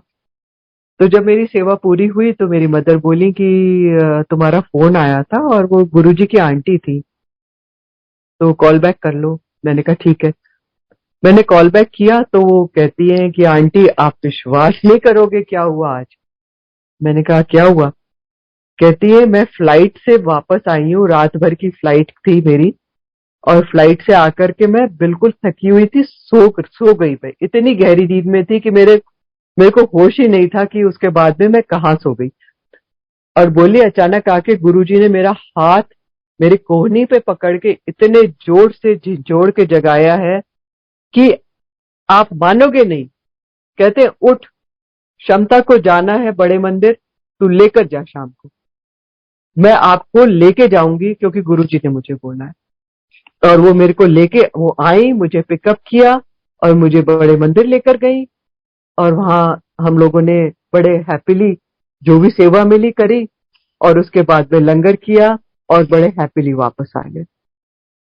तो जब मेरी सेवा पूरी हुई तो मेरी मदर बोली कि तुम्हारा फोन आया था और वो गुरुजी की आंटी थी, तो कॉल बैक कर लो। मैंने कहा ठीक है। मैंने कॉल बैक किया तो वो कहती है कि आंटी आप विश्वास नहीं करोगे क्या हुआ आज। मैंने कहा क्या हुआ। कहती है मैं फ्लाइट से वापस आई हूँ, रात भर की फ्लाइट थी मेरी, और फ्लाइट से आकर के मैं बिल्कुल थकी हुई थी, सो गई। मैं इतनी गहरी नींद में थी कि मेरे मेरे को होश ही नहीं था कि उसके बाद में मैं कहाँ सो गई। और बोली अचानक आके गुरुजी ने मेरा हाथ मेरी कोहनी पे पकड़ के इतने जोर से झिंझोड़ के जगाया है कि आप मानोगे नहीं। कहते उठ, क्षमता को जाना है बड़े मंदिर, तू लेकर जा शाम को, मैं आपको लेके जाऊंगी क्योंकि गुरुजी ने मुझे बोला है। और वो मेरे को लेके वो आई, मुझे पिकअप किया और मुझे बड़े मंदिर लेकर गई। और वहां हम लोगों ने बड़े हैप्पीली जो भी सेवा मिली करी, और उसके बाद में लंगर किया और बड़े हैप्पीली वापस आ गए।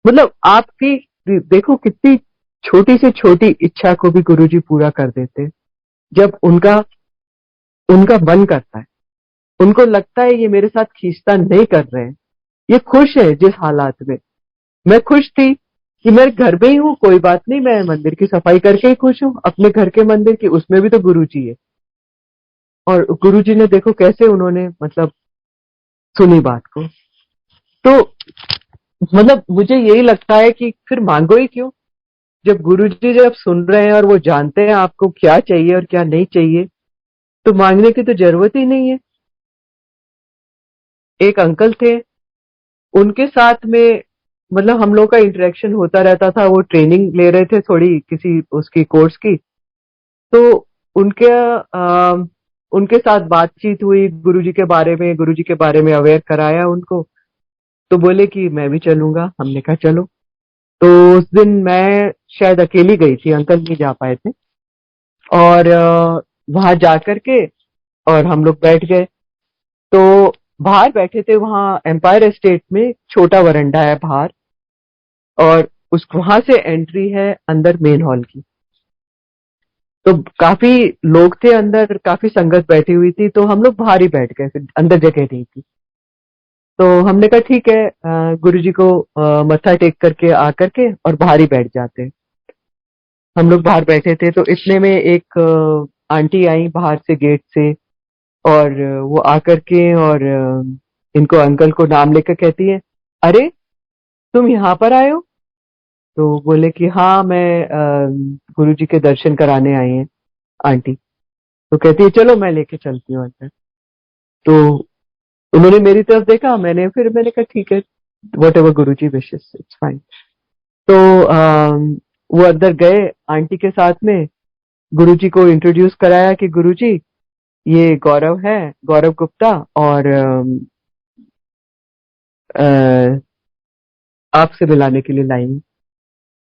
मतलब आपकी देखो कितनी छोटी से छोटी इच्छा को भी गुरुजी पूरा कर देते हैं जब उनका उनका मन करता है। उनको लगता है ये मेरे साथ खींचतान नहीं कर रहे हैं, ये खुश है जिस हालात में। मैं खुश थी कि मैं घर में ही हूँ, कोई बात नहीं, मैं मंदिर की सफाई करके ही खुश हूँ, अपने घर के मंदिर की, उसमें भी तो गुरुजी है। और गुरुजी ने देखो कैसे उन्होंने मतलब सुनी बात को। तो मतलब मुझे यही लगता है कि फिर मांगो ही क्यों, जब गुरुजी जब सुन रहे हैं और वो जानते हैं आपको क्या चाहिए और क्या नहीं चाहिए, तो मांगने की तो जरूरत ही नहीं है। एक अंकल थे, उनके साथ में मतलब हम लोग का इंटरेक्शन होता रहता था, वो ट्रेनिंग ले रहे थे थोड़ी किसी उसकी कोर्स की। तो उनके उनके साथ बातचीत हुई गुरुजी के बारे में, गुरुजी के बारे में अवेयर कराया उनको। तो बोले कि मैं भी चलूंगा, हमने कहा चलो। तो उस दिन मैं शायद अकेली गई थी, अंकल नहीं जा पाए थे। और वहां जा करके और हम लोग बैठ गए। तो बाहर बैठे थे, वहां एम्पायर स्टेट में छोटा वरांडा है बाहर, और उस वहां से एंट्री है अंदर मेन हॉल की। तो काफी लोग थे अंदर, काफी संगत बैठी हुई थी, तो हम लोग बाहर ही बैठ गए, फिर अंदर जगह नहीं थी। तो हमने कहा ठीक है, गुरुजी को मत्था टेक करके आकर के और बाहर ही बैठ जाते हैं। हम लोग बाहर बैठे थे तो इतने में एक आंटी आई बाहर से गेट से, और वो आकर के और इनको अंकल को नाम लेकर कहती है, अरे तुम यहाँ पर आए हो। तो बोले कि हाँ मैं गुरुजी के दर्शन कराने आई हैं आंटी। तो कहती है चलो मैं लेके चलती हूँ अंदर। तो उन्होंने मेरी तरफ देखा, मैंने कहा ठीक है, what ever Guruji wishes it's fine. तो वो अंदर गए आंटी के साथ में, गुरुजी को इंट्रोड्यूस कराया कि गुरुजी ये गौरव है, गौरव गुप्ता, और आपसे मिलाने के लिए लाई हूं।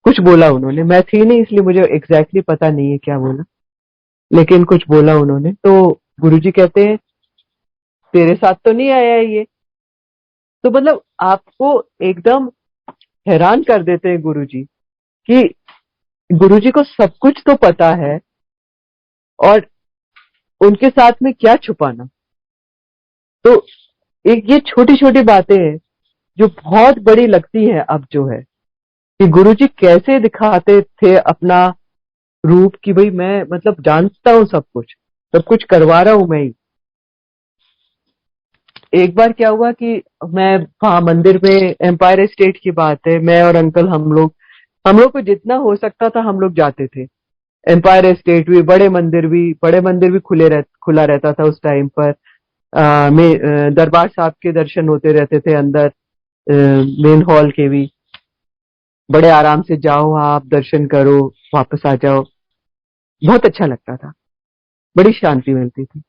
कुछ बोला उन्होंने, मैं थी नहीं इसलिए मुझे एग्जैक्टली पता नहीं है क्या बोला, लेकिन कुछ बोला उन्होंने। तो गुरुजी कहते हैं तेरे साथ तो नहीं आया है ये। तो मतलब आपको एकदम हैरान कर देते हैं गुरुजी कि गुरुजी को सब कुछ तो पता है, और उनके साथ में क्या छुपाना। तो एक ये छोटी छोटी बातें हैं जो बहुत बड़ी लगती हैं अब जो है, कि गुरुजी कैसे दिखाते थे अपना रूप कि भाई मैं मतलब जानता हूँ सब कुछ करवा रहा हूं मैं ही। एक बार क्या हुआ कि मैं वहां मंदिर में, एम्पायर स्टेट की बात है, मैं और अंकल हम लोग को जितना हो सकता था हम लोग जाते थे। एम्पायर स्टेट भी, बड़े मंदिर भी खुला रहता था उस टाइम पर। दरबार साहब के दर्शन होते रहते थे अंदर, मेन हॉल के भी। बड़े आराम से जाओ आप, दर्शन करो, वापस आ जाओ। बहुत अच्छा लगता था, बड़ी शांति मिलती थी।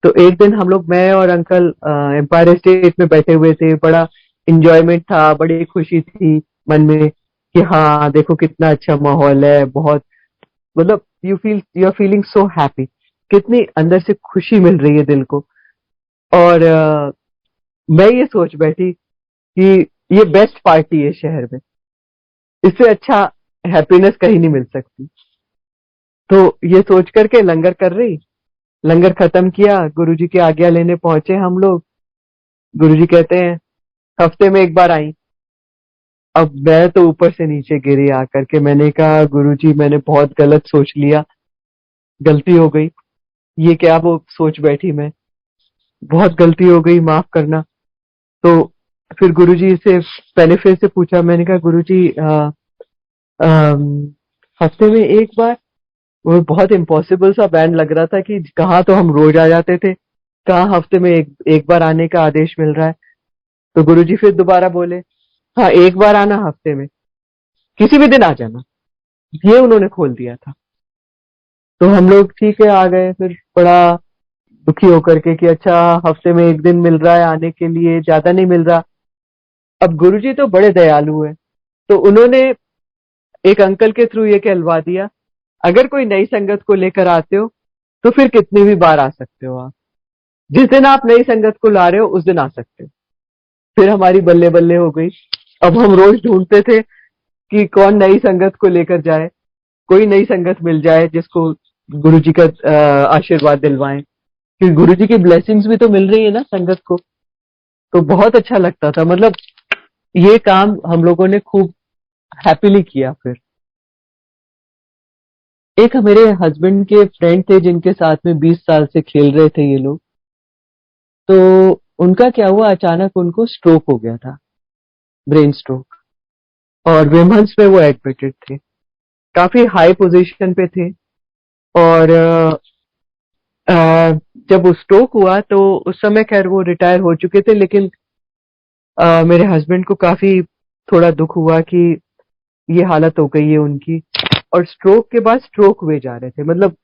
तो एक दिन हम लोग, मैं और अंकल एम्पायर स्टेट में बैठे हुए थे, बड़ा इंजॉयमेंट था, बड़ी खुशी थी मन में कि हाँ देखो कितना अच्छा माहौल है, बहुत मतलब you are feeling so happy, कितनी अंदर से खुशी मिल रही है दिल को। और मैं ये सोच बैठी कि ये बेस्ट पार्टी है शहर में, इससे अच्छा हैप्पीनेस कहीं नहीं मिल सकती। तो ये सोच करके लंगर कर रही, लंगर खत्म किया, गुरुजी की आज्ञा लेने पहुंचे हम लोग। गुरुजी कहते हैं हफ्ते में एक बार आई। अब मैं तो ऊपर से नीचे गिरी आकर के। मैंने कहा गुरुजी मैंने बहुत गलत सोच लिया, गलती हो गई। ये क्या वो सोच बैठी मैं, बहुत गलती हो गई, माफ करना। तो फिर गुरुजी से पहले फिर से पूछा। मैंने कहा गुरुजी अम, हफ्ते में एक बार। वो बहुत इम्पॉसिबल सा बैंड लग रहा था कि कहाँ तो हम रोज आ जाते थे, कहाँ हफ्ते में एक बार आने का आदेश मिल रहा है। तो गुरुजी फिर दोबारा बोले, हाँ एक बार आना हफ्ते में, किसी भी दिन आ जाना। ये उन्होंने खोल दिया था। तो हम लोग ठीक है आ गए। फिर बड़ा दुखी होकर के कि अच्छा हफ्ते में एक दिन मिल रहा है आने के लिए, ज्यादा नहीं मिल रहा। अब गुरुजी तो बड़े दयालु है, तो उन्होंने एक अंकल के थ्रू ये कहलवा दिया, अगर कोई नई संगत को लेकर आते हो तो फिर कितनी भी बार आ सकते हो आप, जिस दिन आप नई संगत को ला रहे हो उस दिन आ सकते हो। फिर हमारी बल्ले बल्ले हो गई। अब हम रोज ढूंढते थे कि कौन नई संगत को लेकर जाए, कोई नई संगत मिल जाए जिसको गुरुजी का आशीर्वाद दिलवाएं, कि गुरुजी की ब्लेसिंग्स भी तो मिल रही है ना संगत को। तो बहुत अच्छा लगता था। मतलब ये काम हम लोगों ने खूब हैप्पीली किया। फिर एक मेरे हस्बैंड के फ्रेंड थे जिनके साथ में 20 साल से खेल रहे थे ये लोग। तो उनका क्या हुआ, अचानक उनको स्ट्रोक हो गया था, ब्रेन स्ट्रोक। और विमहंस में वो एडमिटेड थे, काफी हाई पोजीशन पे थे। और अ, जब वो स्ट्रोक हुआ तो उस समय खैर वो रिटायर हो चुके थे, लेकिन मेरे हस्बैंड को काफी थोड़ा दुख हुआ कि ये हालत हो गई है उनकी। और स्ट्रोक के बाद स्ट्रोक हुए जा रहे थे, मतलब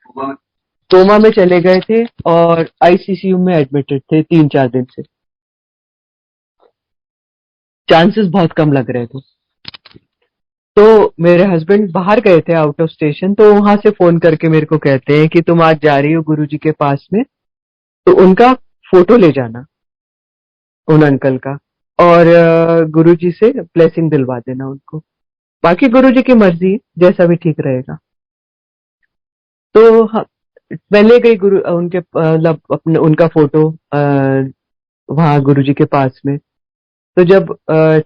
कोमा में चले गए थे और आईसीसीयू में एडमिटेड थे 3-4 दिन से। चांसेस बहुत कम लग रहे थे। तो मेरे हस्बैंड बाहर गए थे आउट ऑफ स्टेशन, तो वहां से फोन करके मेरे को कहते हैं कि तुम आज जा रही हो गुरुजी के पास में, तो उनका फोटो ले जाना, उन अंकल का, और गुरुजी से ब्लेसिंग दिलवा देना उनको। बाकी गुरुजी की मर्जी, जैसा भी ठीक रहेगा। तो मैं ले गई गुरु उनके मतलब अपने उनका फोटो वहां गुरुजी के पास में। तो जब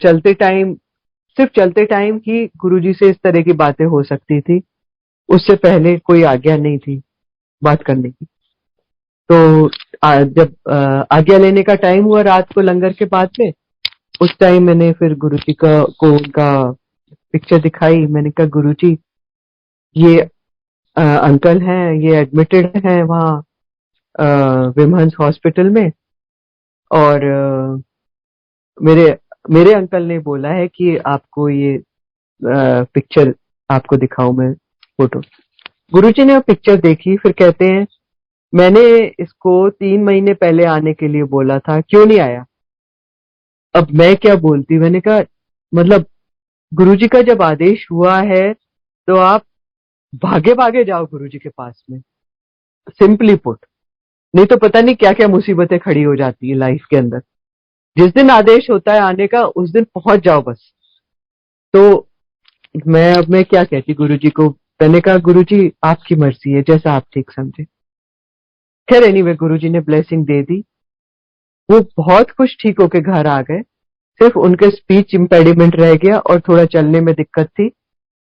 चलते टाइम, सिर्फ चलते टाइम ही गुरुजी से इस तरह की बातें हो सकती थी, उससे पहले कोई आज्ञा नहीं थी बात करने की। तो जब आज्ञा लेने का टाइम हुआ रात को लंगर के बाद में, उस टाइम मैंने फिर गुरुजी को उनका पिक्चर दिखाई। मैंने कहा गुरुजी ये अंकल हैं, ये एडमिटेड हैं वहाँ विमहंस हॉस्पिटल में, और मेरे मेरे अंकल ने बोला है कि आपको ये पिक्चर आपको दिखाऊं मैं, फोटो। गुरुजी ने वो पिक्चर देखी, फिर कहते हैं मैंने इसको 3 महीने पहले आने के लिए बोला था, क्यों नहीं आया। अब मैं क्या बोलती, मैंने कहा मतलब गुरुजी का जब आदेश हुआ है तो आप भागे भागे जाओ गुरुजी के पास में, सिंपली पुट। नहीं तो पता नहीं क्या क्या मुसीबतें खड़ी हो जाती है लाइफ के अंदर। जिस दिन आदेश होता है आने का उस दिन पहुंच जाओ बस। तो मैं क्या कहती गुरुजी को, मैंने कहा गुरुजी आपकी मर्जी है, जैसा आप ठीक समझे। खैर एनीवे गुरुजी ने ब्लेसिंग दे दी। वो बहुत खुश ठीक होके घर आ गए। सिर्फ उनके स्पीच इम्पेडिमेंट रह गया और थोड़ा चलने में दिक्कत थी,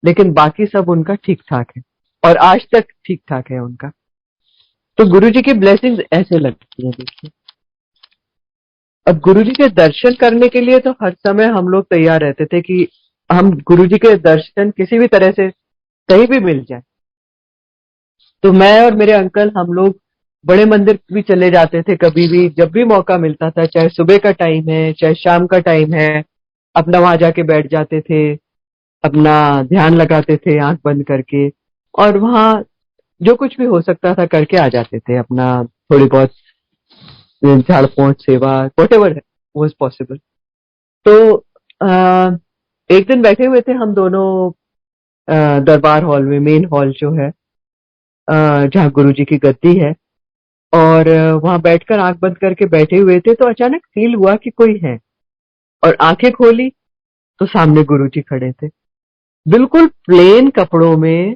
लेकिन बाकी सब उनका ठीक ठाक है, और आज तक ठीक ठाक है उनका। तो गुरुजी की ब्लेसिंग्स ऐसे लगती है देखिए। अब गुरुजी के दर्शन करने के लिए तो हर समय हम लोग तैयार रहते थे कि हम गुरुजी के दर्शन किसी भी तरह से कहीं भी मिल जाए। तो मैं और मेरे अंकल हम लोग बड़े मंदिर भी चले जाते थे कभी भी, जब भी मौका मिलता था, चाहे सुबह का टाइम है चाहे शाम का टाइम है, अपना वहां जाके बैठ जाते थे, अपना ध्यान लगाते थे आंख बंद करके, और वहां जो कुछ भी हो सकता था करके आ जाते थे, अपना थोड़ी बहुत झाड़ पोंछ सेवा वट एवर वॉज पॉसिबल। तो एक दिन बैठे हुए थे हम दोनों दरबार हॉल में, मेन हॉल जो है जहाँ गुरुजी की गद्दी है, और वहां बैठकर आंख बंद करके बैठे हुए थे, तो अचानक फील हुआ कि कोई है, और आंखें खोली तो सामने गुरुजी खड़े थे, बिल्कुल प्लेन कपड़ों में,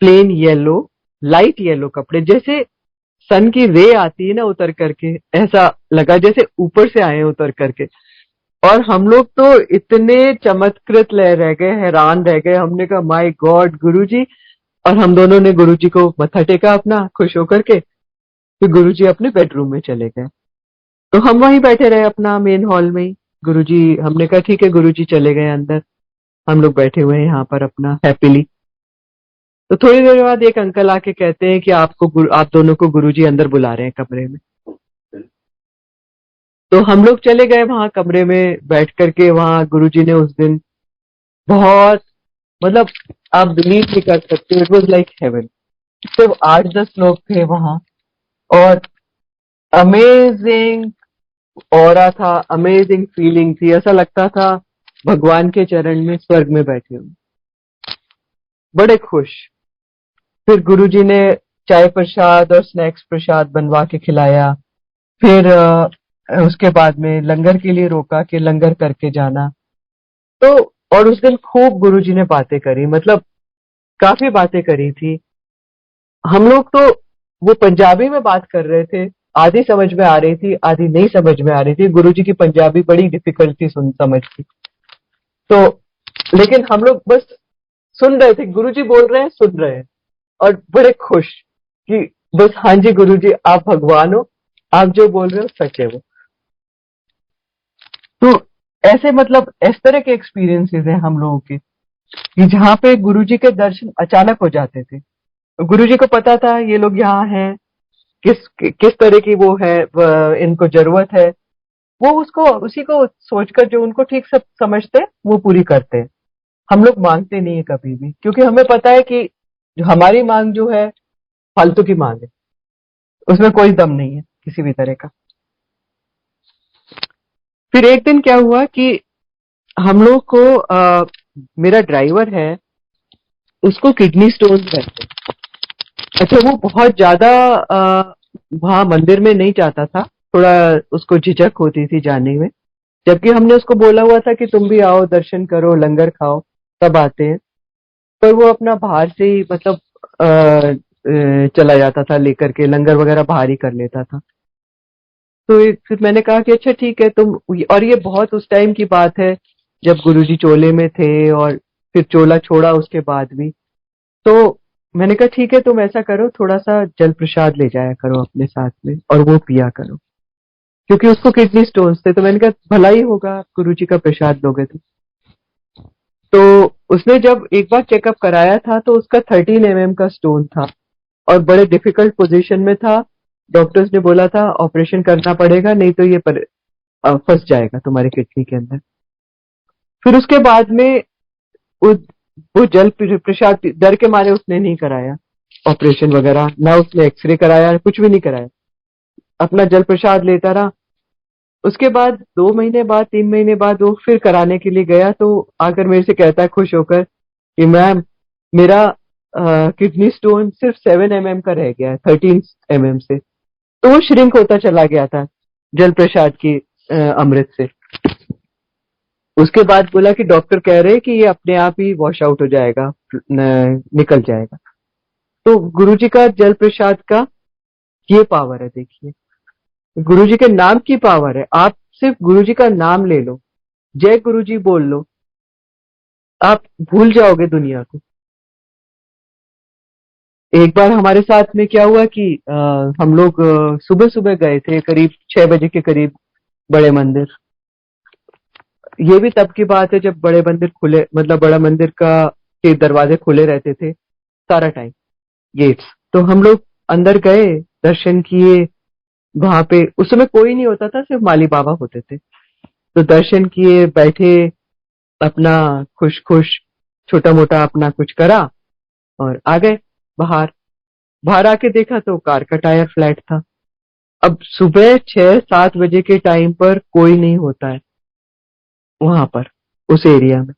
प्लेन येलो, लाइट येलो कपड़े, जैसे सन की रे आती है ना उतर करके, ऐसा लगा जैसे ऊपर से आए हैं उतर करके। और हम लोग तो इतने चमत्कृत रह गए, हैरान रह गए। हमने कहा माय गॉड गुरुजी। और हम दोनों ने गुरुजी को मत्था टेका अपना खुश होकर के, फिर गुरुजी अपने बेडरूम में चले गए। तो हम वहीं बैठे रहे अपना मेन हॉल में ही। गुरुजी, हमने कहा ठीक है, गुरुजी चले गए अंदर, हम लोग बैठे हुए हैं यहाँ पर अपना हैप्पीली। तो थोड़ी देर बाद एक अंकल आके कहते हैं कि आप दोनों को गुरुजी अंदर बुला रहे हैं कमरे में। तो हम लोग चले गए वहां कमरे में, बैठ करके वहां गुरुजी ने उस दिन बहुत, मतलब आप बिलीव नहीं कर सकते, इट वॉज लाइक हेवन। सिर्फ 8-10 लोग थे वहां, और अमेजिंग ऑरा था, अमेजिंग फीलिंग थी। ऐसा लगता था भगवान के चरण में स्वर्ग में बैठे हुए, बड़े खुश। फिर गुरुजी ने चाय प्रसाद और स्नैक्स प्रसाद बनवा के खिलाया। फिर उसके बाद में लंगर के लिए रोका कि लंगर करके जाना। तो और उस दिन खूब गुरुजी ने बातें करी, मतलब काफी बातें करी थी। हम लोग तो वो पंजाबी में बात कर रहे थे, आधी समझ में आ रही थी, आधी नहीं समझ में आ रही थी। गुरुजी की पंजाबी बड़ी डिफिकल्ट थी समझ की। तो लेकिन हम लोग बस सुन रहे थे, गुरुजी बोल रहे हैं, सुन रहे हैं, और बड़े खुश कि बस हाँ जी गुरुजी, आप भगवान हो, आप जो बोल रहे हो सच है वो। तो ऐसे, मतलब इस तरह के एक्सपीरियंसेस हैं हम लोगों के, कि जहाँ पे गुरुजी के दर्शन अचानक हो जाते थे। गुरुजी को पता था ये लोग यहाँ हैं, किस किस तरह की वो है, इनको जरूरत है। वो उसको उसी को सोचकर जो उनको ठीक सब समझते हैं वो पूरी करते हैं। हम लोग मांगते नहीं है कभी भी, क्योंकि हमें पता है कि जो हमारी मांग जो है फालतू की मांग है, उसमें कोई दम नहीं है किसी भी तरह का। फिर एक दिन क्या हुआ कि हम लोग को मेरा ड्राइवर है, उसको किडनी स्टोन रहते। अच्छा, वो बहुत ज्यादा वहां मंदिर में नहीं जाता था, थोड़ा उसको झिझक होती थी जाने में। जबकि हमने उसको बोला हुआ था कि तुम भी आओ, दर्शन करो, लंगर खाओ, तब आते हैं। पर वो अपना बाहर से ही, मतलब चला जाता था लेकर के, लंगर वगैरह बाहर ही कर लेता था। तो फिर मैंने कहा कि अच्छा ठीक है तुम, और ये बहुत उस टाइम की बात है जब गुरुजी चोले में थे, और फिर चोला छोड़ा उसके बाद भी। तो मैंने कहा ठीक है, तुम ऐसा करो, थोड़ा सा जल प्रसाद ले जाया करो अपने साथ में और वो पिया करो, क्योंकि उसको किडनी स्टोन्स थे। तो मैंने कहा भला ही होगा, गुरुजी का प्रसाद लोगे तो उसने जब एक बार चेकअप कराया था तो उसका 13 mm का स्टोन था, और बड़े डिफिकल्ट पोजीशन में था। डॉक्टर्स ने बोला था ऑपरेशन करना पड़ेगा, नहीं तो ये फंस जाएगा तुम्हारे किडनी के अंदर। फिर उसके बाद में वो वो जल प्रसाद, डर के मारे उसने नहीं कराया ऑपरेशन वगैरह, ना उसने एक्सरे कराया, कुछ भी नहीं कराया, अपना जल प्रसाद लेता रहा। उसके बाद 2 महीने बाद, 3 महीने बाद वो फिर कराने के लिए गया, तो आकर मेरे से कहता है खुश होकर कि मैम, मेरा किडनी स्टोन सिर्फ 7 mm का रह गया है, 13 mm से। तो वो श्रिंक होता चला गया था जल प्रसाद की अमृत से। उसके बाद बोला कि डॉक्टर कह रहे हैं कि ये अपने आप ही वॉश आउट हो जाएगा, निकल जाएगा। तो गुरुजी का जल प्रसाद का ये पावर है, देखिए, गुरुजी के नाम की पावर है। आप सिर्फ गुरुजी का नाम ले लो, जय गुरुजी बोल लो, आप भूल जाओगे दुनिया को। एक बार हमारे साथ में क्या हुआ कि हम लोग सुबह सुबह गए थे, करीब 6 बजे के करीब, बड़े मंदिर। ये भी तब की बात है जब बड़े मंदिर खुले, मतलब बड़ा मंदिर का के दरवाजे खुले रहते थे सारा टाइम, गेट्स। तो हम लोग अंदर गए, दर्शन किए। वहां पे उस समय कोई नहीं होता था, सिर्फ माली बाबा होते थे। तो दर्शन किए, बैठे, अपना खुश खुश छोटा मोटा अपना कुछ करा और आ गए बाहर। बाहर आके देखा तो कार का टायर फ्लैट था। अब सुबह 6-7 बजे के टाइम पर कोई नहीं होता है वहां पर, उस एरिया में।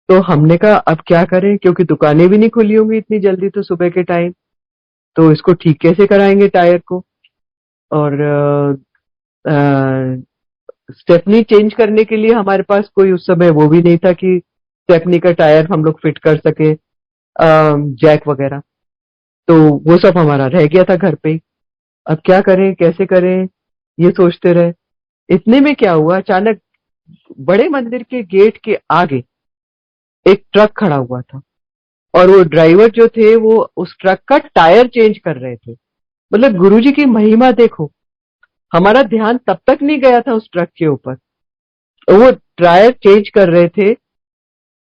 तो हमने कहा अब क्या करें, क्योंकि दुकानें भी नहीं खुली होंगी इतनी जल्दी तो सुबह के टाइम। तो इसको ठीक कैसे कराएंगे टायर को, और स्टेपनी चेंज करने के लिए हमारे पास कोई उस समय वो भी नहीं था कि स्टेपनी का टायर हम लोग फिट कर सके, जैक वगैरह। तो वो सब हमारा रह गया था घर पे ही। अब क्या करें, कैसे करें, ये सोचते रहे। इतने में क्या हुआ, अचानक बड़े मंदिर के गेट के आगे एक ट्रक खड़ा हुआ था और वो ड्राइवर जो थे वो उस ट्रक का टायर चेंज कर रहे थे। मतलब गुरुजी की महिमा देखो, हमारा ध्यान तब तक नहीं गया था उस ट्रक के ऊपर, वो टायर चेंज कर रहे थे।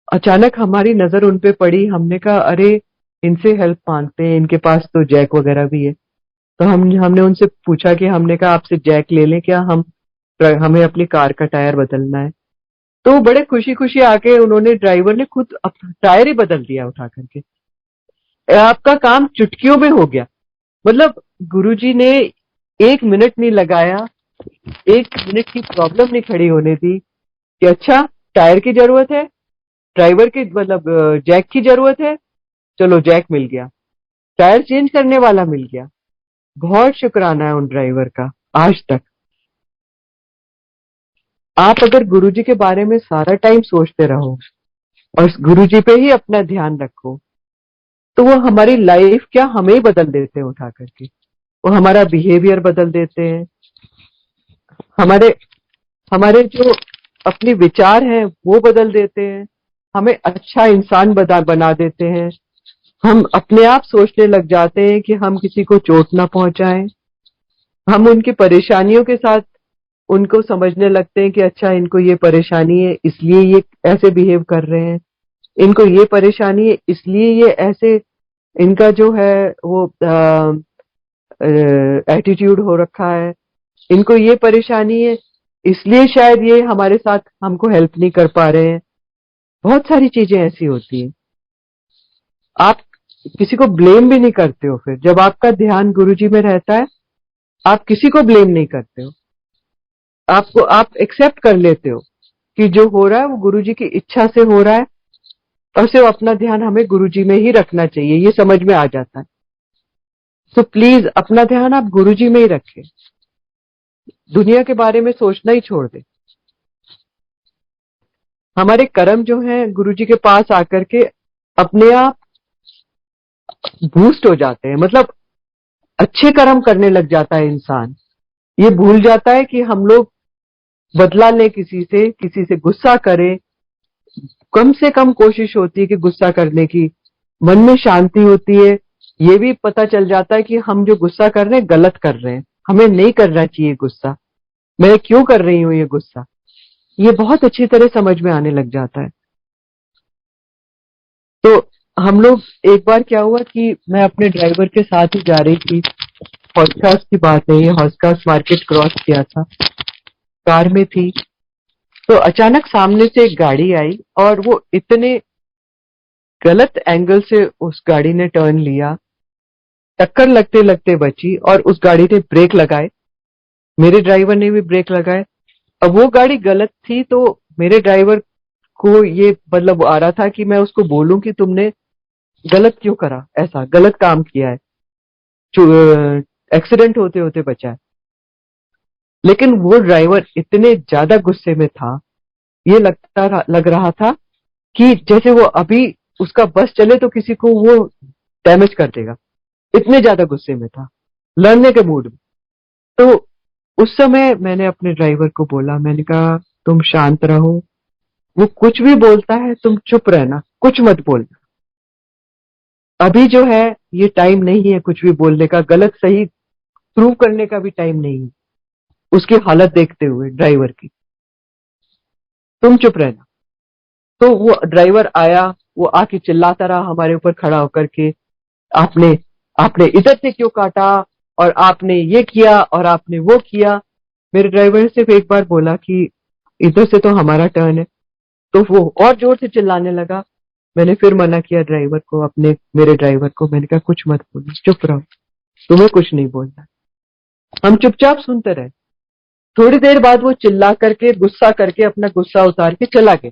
अचानक हमारी नजर उन पे पड़ी, हमने कहा अरे इनसे हेल्प मांगते हैं, इनके पास तो जैक वगैरह भी है। तो हमने उनसे पूछा कि हमने कहा आपसे जैक ले लें क्या, हमें अपनी कार का टायर बदलना है। तो वो बड़े खुशी खुशी आके उन्होंने, ड्राइवर ने खुद टायर ही बदल दिया उठा करके। आपका काम चुटकियों में हो गया। मतलब गुरुजी ने 1 मिनट नहीं लगाया, 1 मिनट की प्रॉब्लम नहीं खड़ी होने दी कि अच्छा टायर की जरूरत है, ड्राइवर की मतलब जैक की जरूरत है, चलो जैक मिल गया, टायर चेंज करने वाला मिल गया। बहुत शुक्राना है उन ड्राइवर का आज तक। आप अगर गुरुजी के बारे में सारा टाइम सोचते रहो और गुरुजी पे ही अपना ध्यान रखो, तो वो हमारी लाइफ क्या हमें ही बदल देते हैं उठा करके। वो हमारा बिहेवियर बदल देते हैं, हमारे हमारे जो अपने विचार हैं वो बदल देते हैं, हमें अच्छा इंसान बना देते हैं। हम अपने आप सोचने लग जाते हैं कि हम किसी को चोट ना पहुंचाएं। हम उनकी परेशानियों के साथ उनको समझने लगते हैं कि अच्छा इनको ये परेशानी है इसलिए ये ऐसे बिहेव कर रहे हैं, इनको ये परेशानी है इसलिए ये ऐसे, इनका जो है वो एटीट्यूड हो रखा है, इनको ये परेशानी है इसलिए शायद ये हमारे साथ हमको हेल्प नहीं कर पा रहे हैं। बहुत सारी चीजें ऐसी होती हैं। आप किसी को ब्लेम भी नहीं करते हो, फिर जब आपका ध्यान गुरुजी में रहता है आप किसी को ब्लेम नहीं करते हो, आपको आप एक्सेप्ट कर लेते हो कि जो हो रहा है वो गुरुजी की इच्छा से हो रहा है और सिर्फ अपना ध्यान हमें गुरुजी में ही रखना चाहिए, ये समझ में आ जाता है। तो प्लीज अपना ध्यान आप गुरुजी में ही रखें, दुनिया के बारे में सोचना ही छोड़ दें। हमारे कर्म जो हैं गुरुजी के पास आकर के अपने आप बूस्ट हो जाते हैं, मतलब अच्छे कर्म करने लग जाता है इंसान। ये भूल जाता है कि हम लोग बदला लें किसी से गुस्सा करें। कम से कम कोशिश होती है कि गुस्सा करने की, मन में शांति होती है। ये भी पता चल जाता है कि हम जो गुस्सा कर रहे हैं गलत कर रहे हैं, हमें नहीं करना चाहिए गुस्सा, मैं क्यों कर रही हूं ये गुस्सा, ये बहुत अच्छी तरह समझ में आने लग जाता है। तो हम लोग, एक बार क्या हुआ कि मैं अपने ड्राइवर के साथ ही जा रही थी, हॉस्कास की बात है ये, हॉस्कास मार्केट क्रॉस किया था, कार में थी, तो अचानक सामने से एक गाड़ी आई और वो इतने गलत एंगल से उस गाड़ी ने टर्न लिया, टक्कर लगते लगते बची और उस गाड़ी ने ब्रेक लगाए, मेरे ड्राइवर ने भी ब्रेक लगाए। अब वो गाड़ी गलत थी तो मेरे ड्राइवर को ये मतलब आ रहा था कि मैं उसको बोलूं कि तुमने गलत क्यों करा, ऐसा गलत काम किया है, एक्सीडेंट होते होते बचा है। लेकिन वो ड्राइवर इतने ज्यादा गुस्से में था, ये लग रहा था कि जैसे वो अभी उसका बस चले तो किसी को वो डैमेज कर देगा, इतने ज्यादा गुस्से में था, लड़ने के मूड में। तो उस समय मैंने अपने ड्राइवर को बोला, मैंने कहा तुम शांत रहो, वो कुछ भी बोलता है तुम चुप रहना, कुछ मत बोलना, अभी जो है ये टाइम नहीं है कुछ भी बोलने का, गलत सही प्रूव करने का भी टाइम नहीं है उसकी हालत देखते हुए ड्राइवर की, तुम चुप रहना। तो वो ड्राइवर आया, वो आके चिल्लाता रहा हमारे ऊपर खड़ा होकर के, आपने आपने इधर से क्यों काटा और आपने ये किया और आपने वो किया। मेरे ड्राइवर ने सिर्फ एक बार बोला कि इधर से तो हमारा टर्न है, तो वो और जोर से चिल्लाने लगा। मैंने फिर मना किया ड्राइवर को, अपने मेरे ड्राइवर को, मैंने कहा कुछ मत बोलो, चुप रहो, तुम्हें कुछ नहीं बोलना। हम चुपचाप सुनते रहे। थोड़ी देर बाद वो चिल्ला करके, गुस्सा करके, अपना गुस्सा उतार के चला गया।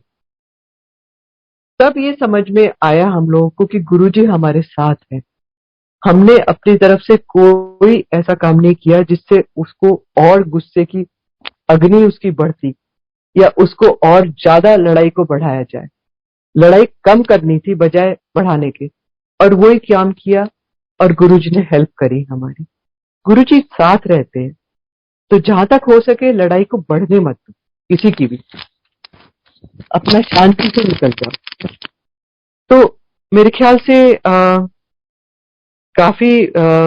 तब ये समझ में आया हम लोगों को कि गुरुजी हमारे साथ है। हमने अपनी तरफ से कोई ऐसा काम नहीं किया जिससे उसको और गुस्से की अग्नि उसकी बढ़ती या उसको और ज्यादा लड़ाई को बढ़ाया जाए। लड़ाई कम करनी थी बजाय बढ़ाने के, और वही काम किया और गुरुजी ने हेल्प करी हमारी। गुरुजी साथ रहते हैं, तो जहां तक हो सके लड़ाई को बढ़ने मत दो किसी की भी। अपना शांति से निकल जाओ। तो मेरे ख्याल से काफी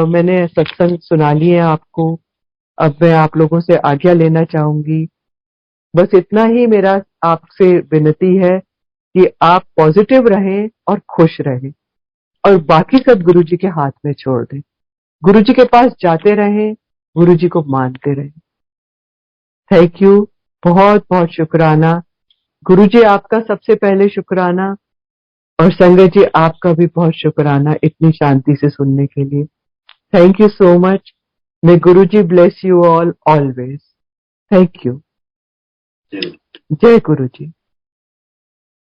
मैंने सत्संग सुना लिए आपको। अब मैं आप लोगों से आज्ञा लेना चाहूंगी। बस इतना ही मेरा आपसे विनती है कि आप पॉजिटिव रहें और खुश रहें, और बाकी सब गुरु जी के हाथ में छोड़ दें। गुरु जी के पास जाते रहें, गुरु जी को मानते रहें। थैंक यू, बहुत बहुत शुक्राना। गुरु जी आपका सबसे पहले शुक्राना, और संगत जी आपका भी बहुत शुक्राना इतनी शांति से सुनने के लिए। Thank you so much. May guru ji bless you all always. Thank you. जय गुरु जी।